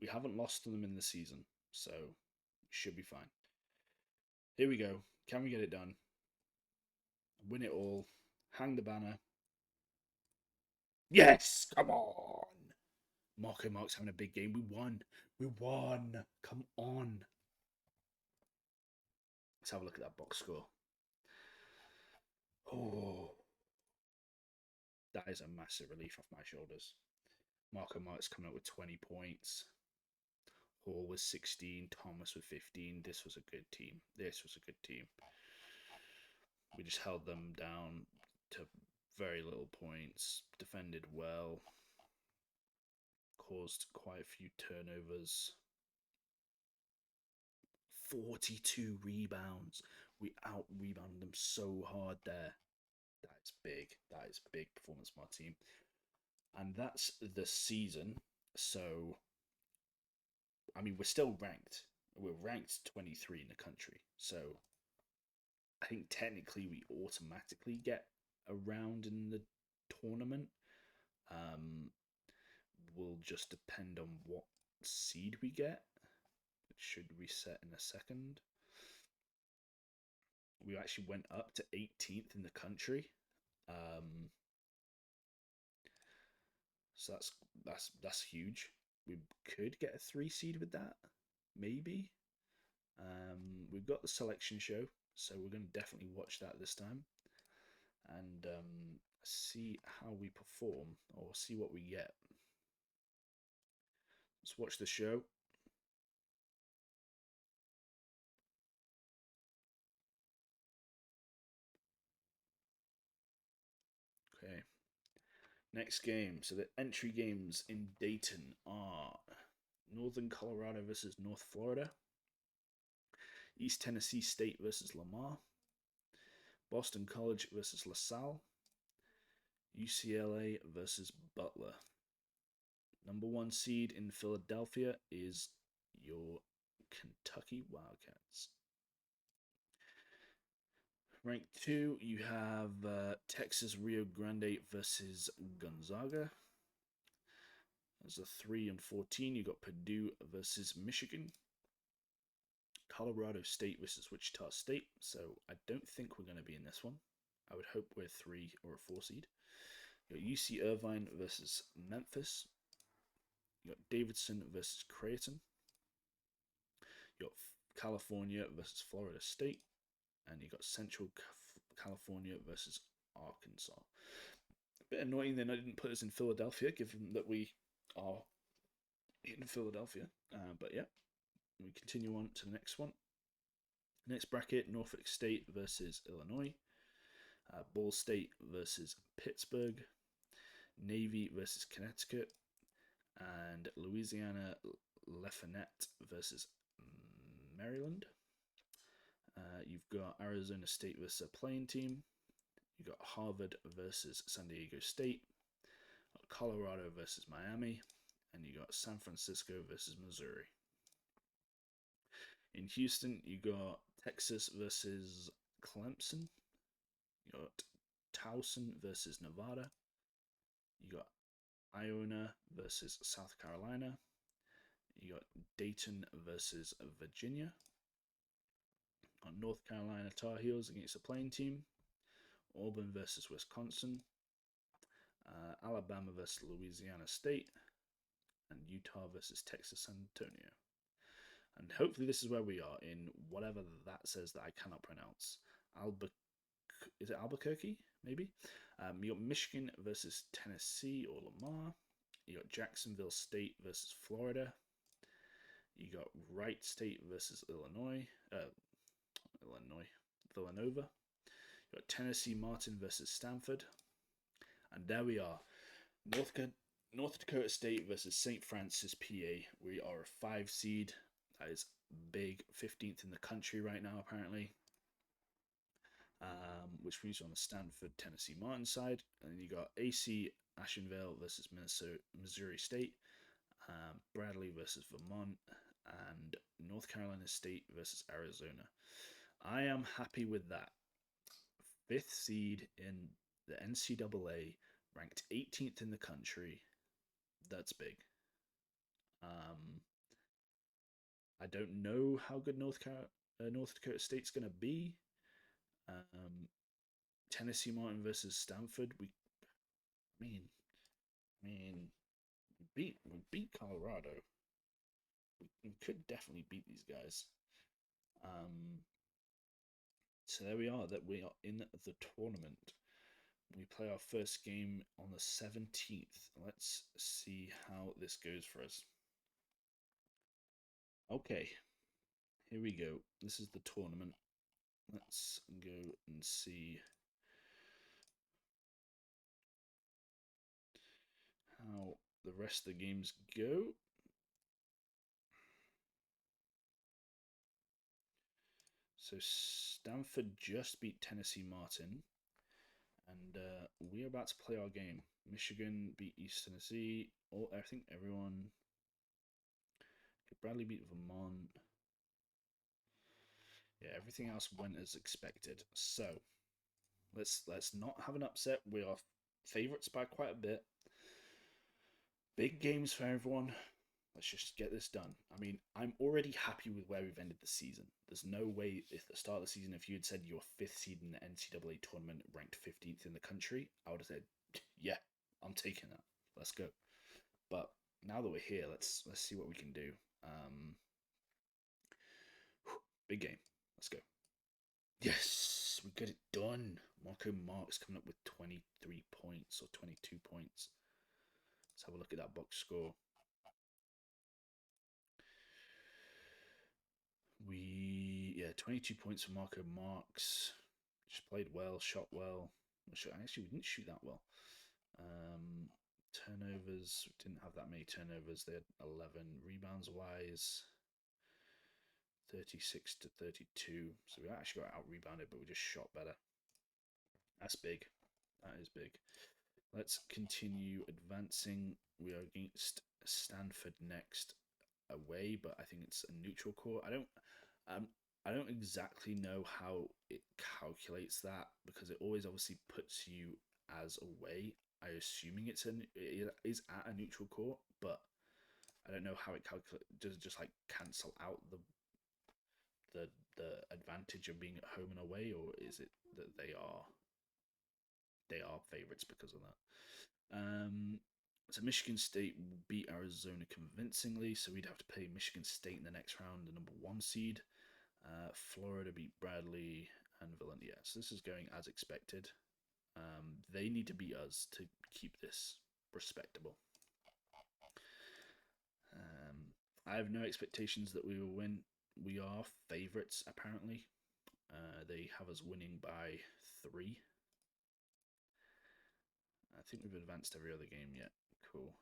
We haven't lost to them in the season, so we should be fine. Here we go. Can we get it done? Win it all. Hang the banner. Yes! Come on! Marco Mark's having a big game. We won. We won. Come on. Let's have a look at that box score. Oh. That is a massive relief off my shoulders. Marco Mark's coming up with 20 points. Hall was 16. Thomas with 15. This was a good team. This was a good team. We just held them down to very little points. Defended well. Caused quite a few turnovers. 42 rebounds. We out-rebounded them so hard there. That is big. That is big performance from our team. And that's the season. So, I mean, we're still ranked. We're ranked 23 in the country. So, I think technically we automatically get a round in the tournament. Will just depend on what seed we get. It should reset in a second. We actually went up to 18th in the country. So that's huge. We could get a 3 seed with that, maybe. We've got the selection show, so we're going to definitely watch that this time, and see how we perform or see what we get. Let's watch the show. Okay. Next game. So the entry games in Dayton are Northern Colorado versus North Florida, East Tennessee State versus Lamar, Boston College versus LaSalle, UCLA versus Butler. Number 1 seed in Philadelphia is your Kentucky Wildcats. Rank 2, you have Texas Rio Grande versus Gonzaga. As a 3 and 14, you got Purdue versus Michigan. Colorado State versus Wichita State. So I don't think we're going to be in this one. I would hope we're 3 or a 4 seed. You got UC Irvine versus Memphis. You got Davidson versus Creighton. You got California versus Florida State. And you got Central California versus Arkansas. A bit annoying that I didn't put us in Philadelphia, given that we are in Philadelphia. But yeah, we continue on to the next one. Next bracket, Norfolk State versus Illinois. Ball State versus Pittsburgh. Navy versus Connecticut. And Louisiana Lafayette versus Maryland. You've got Arizona State versus a playing team. You've got Harvard versus San Diego State. Colorado versus Miami. And you got San Francisco versus Missouri. In Houston, you got Texas versus Clemson. You got Towson versus Nevada. You got Iona versus South Carolina. You got Dayton versus Virginia. On North Carolina Tar Heels against a playing team. Auburn versus Wisconsin. Alabama versus Louisiana State. And Utah versus Texas San Antonio. And hopefully this is where we are in whatever that says that I cannot pronounce. Is it Albuquerque? Maybe? You got Michigan versus Tennessee or Lamar. You got Jacksonville State versus Florida. You got Wright State versus Villanova. You got Tennessee Martin versus Stanford. And there we are. North Dakota State versus St. Francis, PA. We are a 5 seed. That is big. 15th in the country right now, apparently. Which means on the Stanford, Tennessee Martin side. And then you got AC Ashenvale versus Missouri State. Bradley versus Vermont. And North Carolina State versus Arizona. I am happy with that. 5th seed in the NCAA, ranked 18th in the country. That's big. I don't know how good North Dakota State's going to be. Tennessee Martin versus Stanford. We beat Colorado. We could definitely beat these guys. So there we are. That we are in the tournament. We play our first game on the 17th. Let's see how this goes for us. Okay, here we go. This is the tournament. Let's go and see how the rest of the games go. So Stanford just beat Tennessee Martin. And we're about to play our game. Michigan beat East Tennessee. I think everyone. Bradley beat Vermont. Yeah, everything else went as expected. So let's not have an upset. We are favourites by quite a bit. Big games for everyone. Let's just get this done. I mean, I'm already happy with where we've ended the season. There's no way, if at the start of the season, if you had said you were fifth seed in the NCAA tournament, ranked 15th in the country, I would have said, yeah, I'm taking that. Let's go. But now that we're here, let's see what we can do. Big game. Let's go. Yes, we got it done. Marco Marks coming up with 23 points or 22 points. Let's have a look at that box score. Yeah, 22 points for Marco Marks. Just played well, shot well. Actually, we didn't shoot that well. Turnovers, didn't have that many turnovers. They had 11 rebounds wise. 36 to 32. So we actually got out rebounded, but we just shot better. That's big. That is big. Let's continue advancing. We are against Stanford next away, but I think it's a neutral court. I don't exactly know how it calculates that because it always obviously puts you as away. I assuming it is at a neutral court, but I don't know how it calculates. Does it just like cancel out the advantage of being at home and away, or is it that they are favorites because of that? So Michigan State beat Arizona convincingly, so we'd have to play Michigan State in the next round, the number 1 seed. Florida beat Bradley and Villanova. Yeah, so this is going as expected. They need to beat us to keep this respectable. I have no expectations that we will win. We are favorites, apparently. They have us winning by 3. I think we've advanced every other game yet. Cool.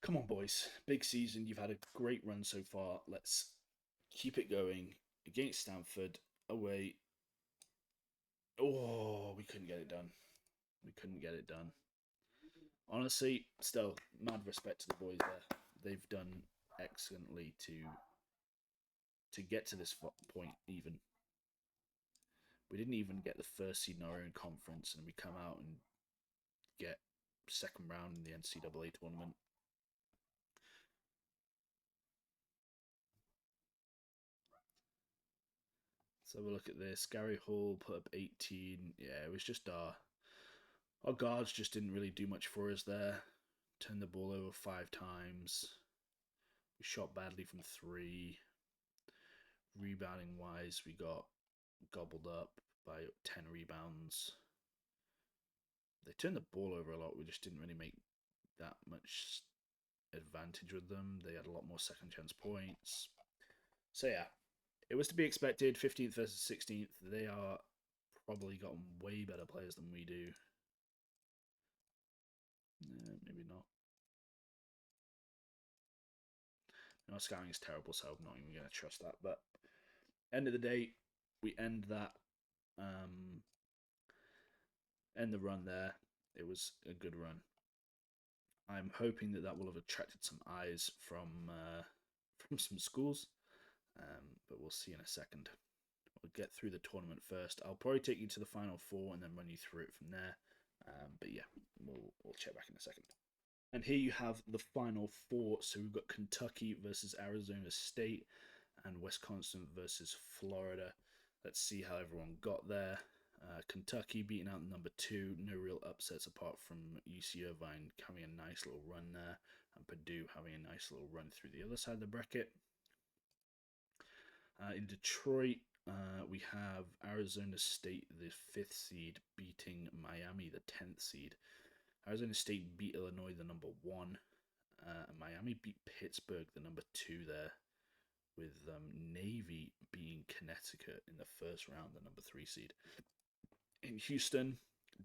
Come on, boys. Big season. You've had a great run so far. Let's keep it going. Against Stanford, away. Oh, we couldn't get it done. We couldn't get it done. Honestly, still, mad respect to the boys there. They've done excellently to get to this point even. We didn't even get the first seed in our own conference, and we come out and get second round in the NCAA tournament. Let's have a look at this. Gary Hall put up 18. Yeah, it was just our guards just didn't really do much for us there. Turned the ball over 5 times. We shot badly from 3. Rebounding wise, we got gobbled up by 10 rebounds. They turned the ball over a lot. We just didn't really make that much advantage with them. They had a lot more second chance points. So yeah, it was to be expected. 15th versus 16th. They are probably got way better players than we do. Maybe not. No, scouting is terrible, so I'm not even going to trust that. But end of the day, we end that. End the run there. It was a good run. I'm hoping that will have attracted some eyes from some schools, but we'll see in a second. We'll get through the tournament first. I'll probably take you to the Final 4 and then run you through it from there. But yeah, we'll check back in a second. And here you have the Final 4. So we've got Kentucky versus Arizona State and Wisconsin versus Florida. Let's see how everyone got there. Kentucky beating out number 2. No real upsets apart from UC Irvine having a nice little run there, and Purdue having a nice little run through the other side of the bracket. In Detroit, we have Arizona State, the 5th seed, beating Miami, the 10th seed. Arizona State beat Illinois, the number 1. Miami beat Pittsburgh, the number 2 there, with Navy beating Connecticut in the first round, the number 3 seed. In Houston,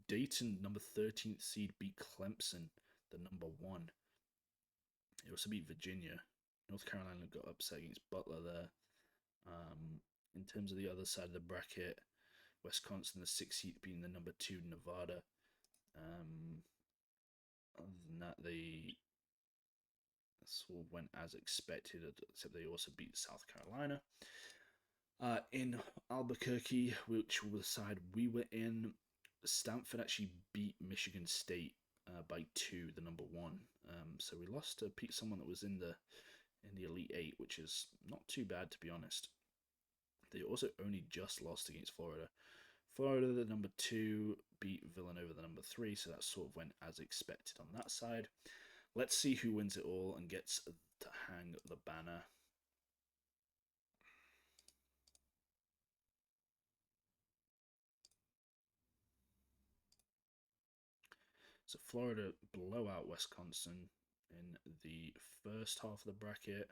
Dayton, number 13th seed, beat Clemson, the number 1. They also beat Virginia. North Carolina got upset against Butler there. In terms of the other side of the bracket, Wisconsin, the 6th seed, being the number 2 Nevada. Other than that, this all went as expected, except they also beat South Carolina. In Albuquerque, which was the side we were in, Stanford actually beat Michigan State by 2, the number 1. So we lost to someone that was in the Elite Eight, which is not too bad, to be honest. They also only just lost against Florida. Florida, the number 2, beat Villanova, the number 3, so that sort of went as expected on that side. Let's see who wins it all and gets to hang the banner. So Florida blow out Wisconsin in the first half of the bracket,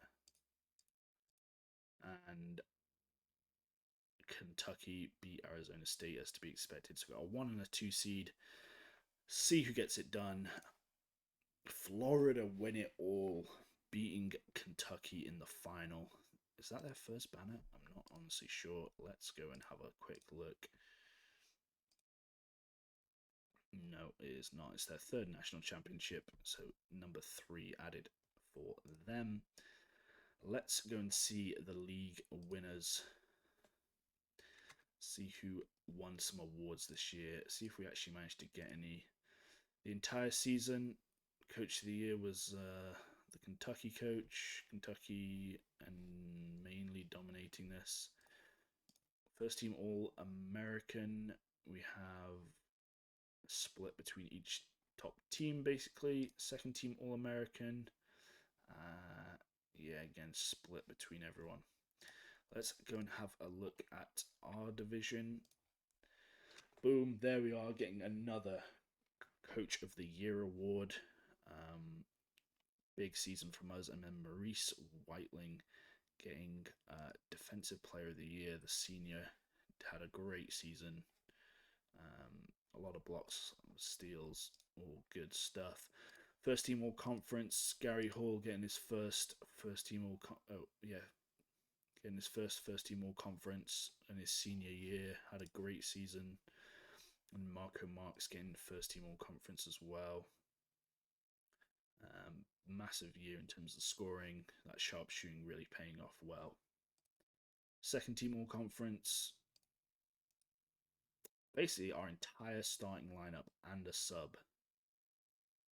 and Kentucky beat Arizona State as to be expected. So we got a 1 and a 2 seed. See who gets it done. Florida win it all, beating Kentucky in the final. Is that their first banner? I'm not honestly sure. Let's go and have a quick look. No, it is not. It's their third national championship, so number 3 added for them. Let's go and see the league winners. See who won some awards this year. See if we actually managed to get any. The entire season, Coach of the Year was the Kentucky coach. Kentucky and mainly dominating this. First team All-American. We have split between each top team, basically. Second team All-American. Yeah, again, split between everyone. Let's go and have a look at our division. Boom, there we are, getting another Coach of the Year award. Big season from us. And then Maurice Whiteling getting Defensive Player of the Year. The senior had a great season. A lot of blocks, steals, all good stuff. First team All Conference. Gary Hall getting his first team All getting his first team All Conference in his senior year. Had a great season. And Marco Marks getting first team All Conference as well. Massive year in terms of scoring. That sharpshooting really paying off well. Second team All Conference. Basically, our entire starting lineup and a sub.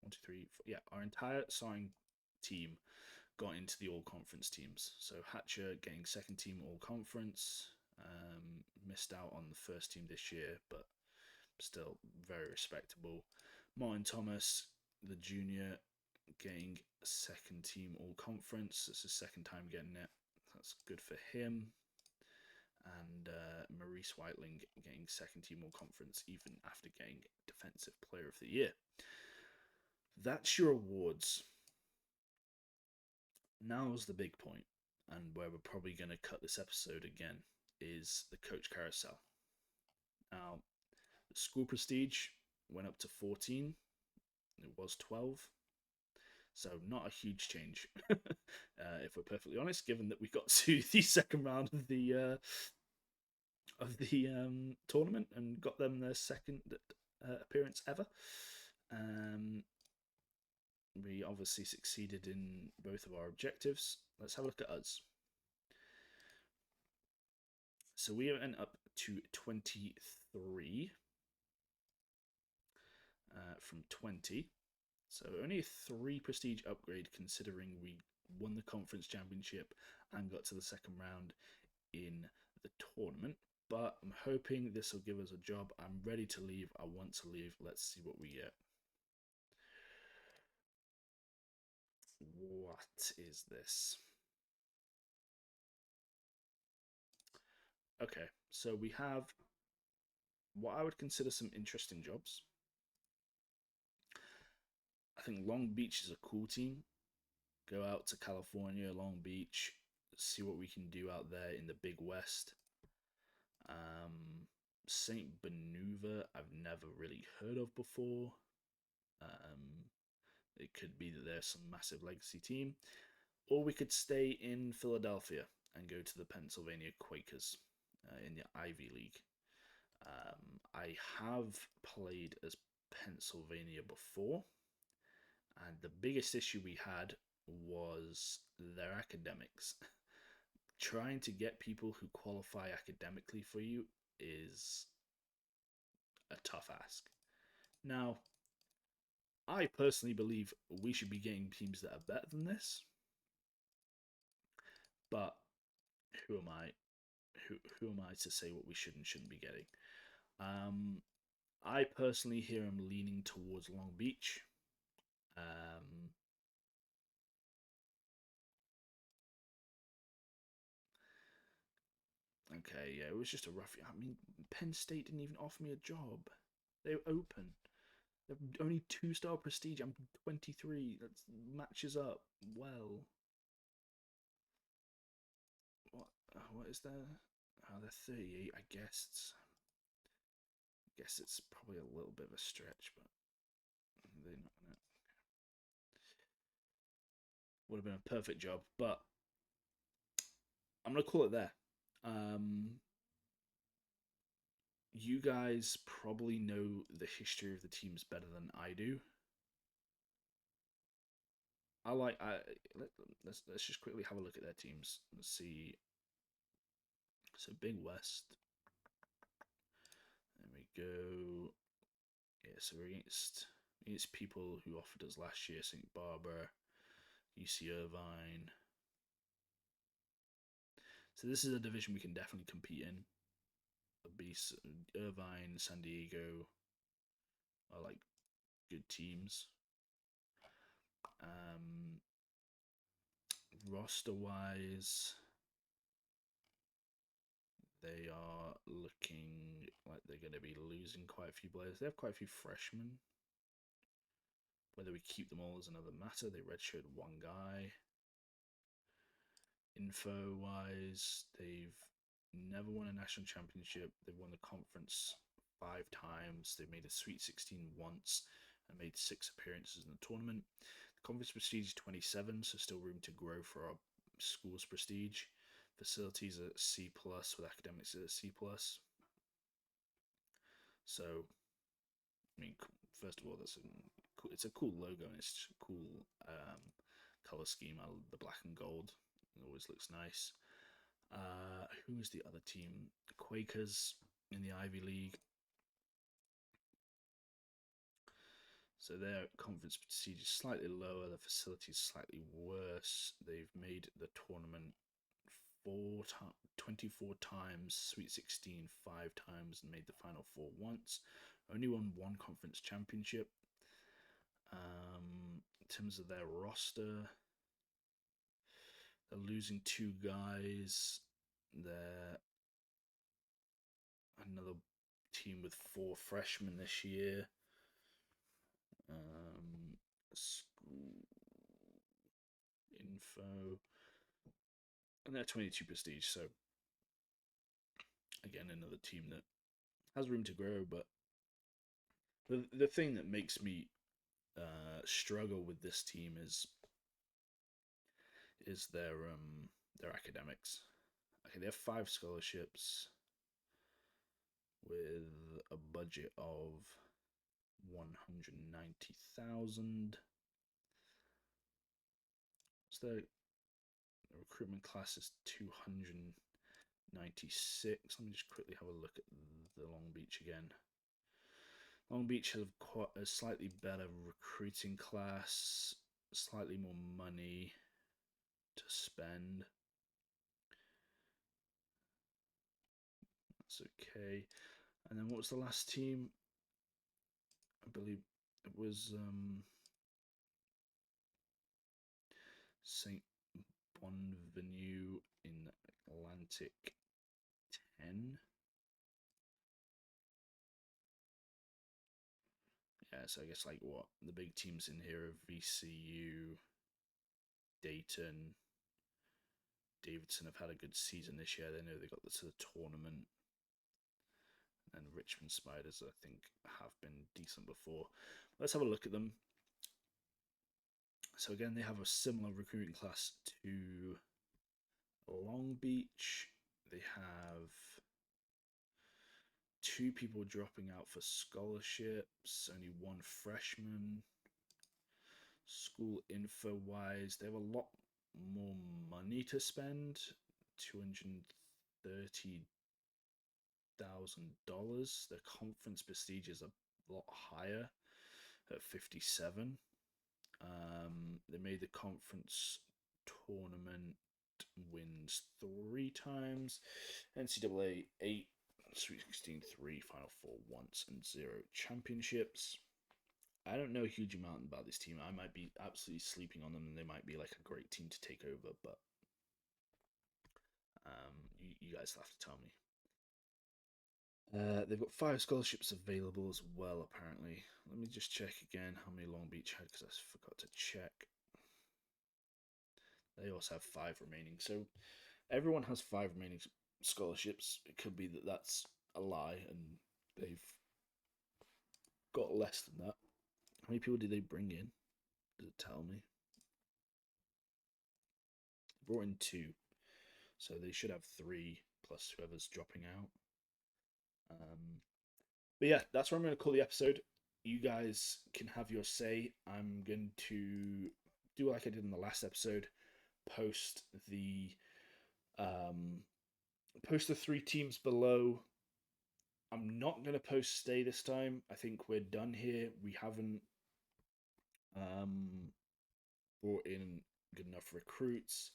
1, 2, 3, 4. Yeah, our entire starting team got into the All Conference teams. So Hatcher getting second team All Conference. Missed out on the first team this year, but still very respectable. Martin Thomas, the junior, getting second team All Conference. It's his second time getting it. That's good for him. And Maurice Whiteling getting second team All Conference even after getting Defensive Player of the Year. That's your awards. Now's the big point, and where we're probably going to cut this episode again, is the coach carousel. Now, the school prestige went up to 14. It was 12. So not a huge change, if we're perfectly honest, given that we got to the second round of the tournament and got them their second appearance ever. We obviously succeeded in both of our objectives. Let's have a look at us. So we went up to 23 from 20. So only a 3 prestige upgrade considering we won the conference championship and got to the second round in the tournament. But I'm hoping this will give us a job. I'm ready to leave. I want to leave. Let's see what we get. What is this? Okay, so we have what I would consider some interesting jobs. I think Long Beach is a cool team. Go out to California, Long Beach, see what we can do out there in the Big West. St. Benuva, I've never really heard of before. It could be that they're some massive legacy team. Or we could stay in Philadelphia and go to the Pennsylvania Quakers in the Ivy League. I have played as Pennsylvania before, and the biggest issue we had was their academics. Trying to get people who qualify academically for you is a tough ask. Now, I personally believe we should be getting teams that are better than this, but who am I? Who am I to say what we should and shouldn't be getting? I personally here am leaning towards Long Beach. Okay, yeah, it was just a rough. I mean, Penn State didn't even offer me a job. They were open. They're only 2-star prestige. I'm 23. That matches up well. What is there? Oh, they're 38. I guess it's probably a little bit of a stretch, but they're not gonna. Would have been a perfect job, but I'm gonna call it there. Um, you guys probably know the history of the teams better than I do. Let's just quickly have a look at their teams. Let's see. So Big West. There we go. Yeah, so we're against people who offered us last year: St. Barbara, UC Irvine. So this is a division we can definitely compete in. It'll be Irvine, San Diego are like good teams. Roster wise, they are looking like they're going to be losing quite a few players. They have quite a few freshmen. Whether we keep them all is another matter. They redshirted one guy. Info wise, they've never won a national championship. They've won the conference 5 times. They've made a Sweet 16 once and made 6 appearances in the tournament. The conference prestige is 27, so still room to grow for our school's prestige. Facilities are C plus with academics at C plus. So, I mean, first of all, it's a cool logo and it's a cool color scheme. The black and gold, it always looks nice. Who is the other team? Quakers in the Ivy League. So their conference prestige is slightly lower. The facility is slightly worse. They've made the tournament 24 times, Sweet 16 5 times, and made the Final Four once. Only won 1 conference championship. In terms of their roster, they're losing 2 guys. They're another team with 4 freshmen this year. School info, and they're 22 prestige. So again, another team that has room to grow. But the thing that makes me struggle with this team is their academics. Okay, they have 5 scholarships with a budget of 190,000. So the recruitment class is 296. Let me just quickly have a look at the Long Beach again. Long Beach has quite a slightly better recruiting class, slightly more money to spend. That's okay. And then what was the last team? I believe it was St. Bonvenue in Atlantic 10. Yeah, so I guess like what the big teams in here are VCU, Dayton, Davidson have had a good season this year. They know they got to the tournament. And Richmond Spiders, I think, have been decent before. Let's have a look at them. So again, they have a similar recruiting class to Long Beach. They have 2 people dropping out for scholarships, only 1 freshman. School info wise, they have a lot more money to spend, 230 The conference prestige is a lot higher at 57. They made the conference tournament wins 3 times, NCAA 8, Sweet 16 3, Final Four once, and 0 championships. I don't know a huge amount about this team. I might be absolutely sleeping on them, and they might be like a great team to take over, but you guys have to tell me. They've got 5 scholarships available as well, apparently. Let me just check again how many Long Beach had, because I forgot to check. They also have 5 remaining. So everyone has 5 remaining scholarships. It could be that that's a lie, and they've got less than that. How many people did they bring in? Does it tell me? They brought in 2. So they should have 3 plus whoever's dropping out. But yeah, that's what I'm going to call the episode. You guys can have your say. I'm going to do like I did in the last episode. Post the 3 teams below. I'm not going to post stay this time. I think we're done here. We haven't brought in good enough recruits.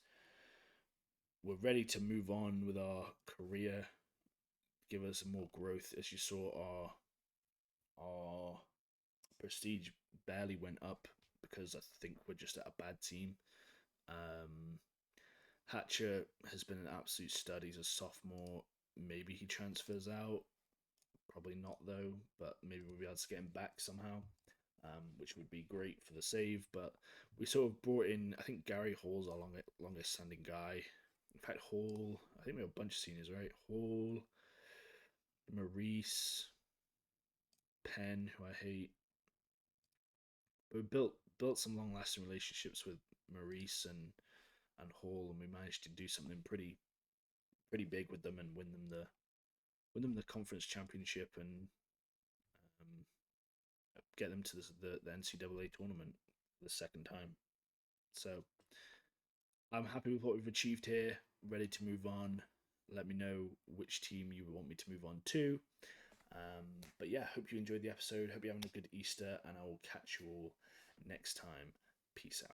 We're ready to move on with our career. Give us more growth. As you saw, our prestige barely went up because I think we're just at a bad team. Hatcher has been an absolute stud. He's a sophomore. Maybe he transfers out. Probably not, though, but maybe we'll be able to get him back somehow, which would be great for the save. But we sort of brought in, I think Gary Hall's our longest standing guy. In fact, Hall, I think we have a bunch of seniors, right? Hall, Maurice, Penn, who I hate. But we built some long-lasting relationships with Maurice and Hall, and we managed to do something pretty big with them and win them the conference championship and get them to the NCAA tournament the second time. So I'm happy with what we've achieved here. Ready to move on. Let me know which team you want me to move on to. But yeah, hope you enjoyed the episode. Hope you're having a good Easter, and I will catch you all next time. Peace out.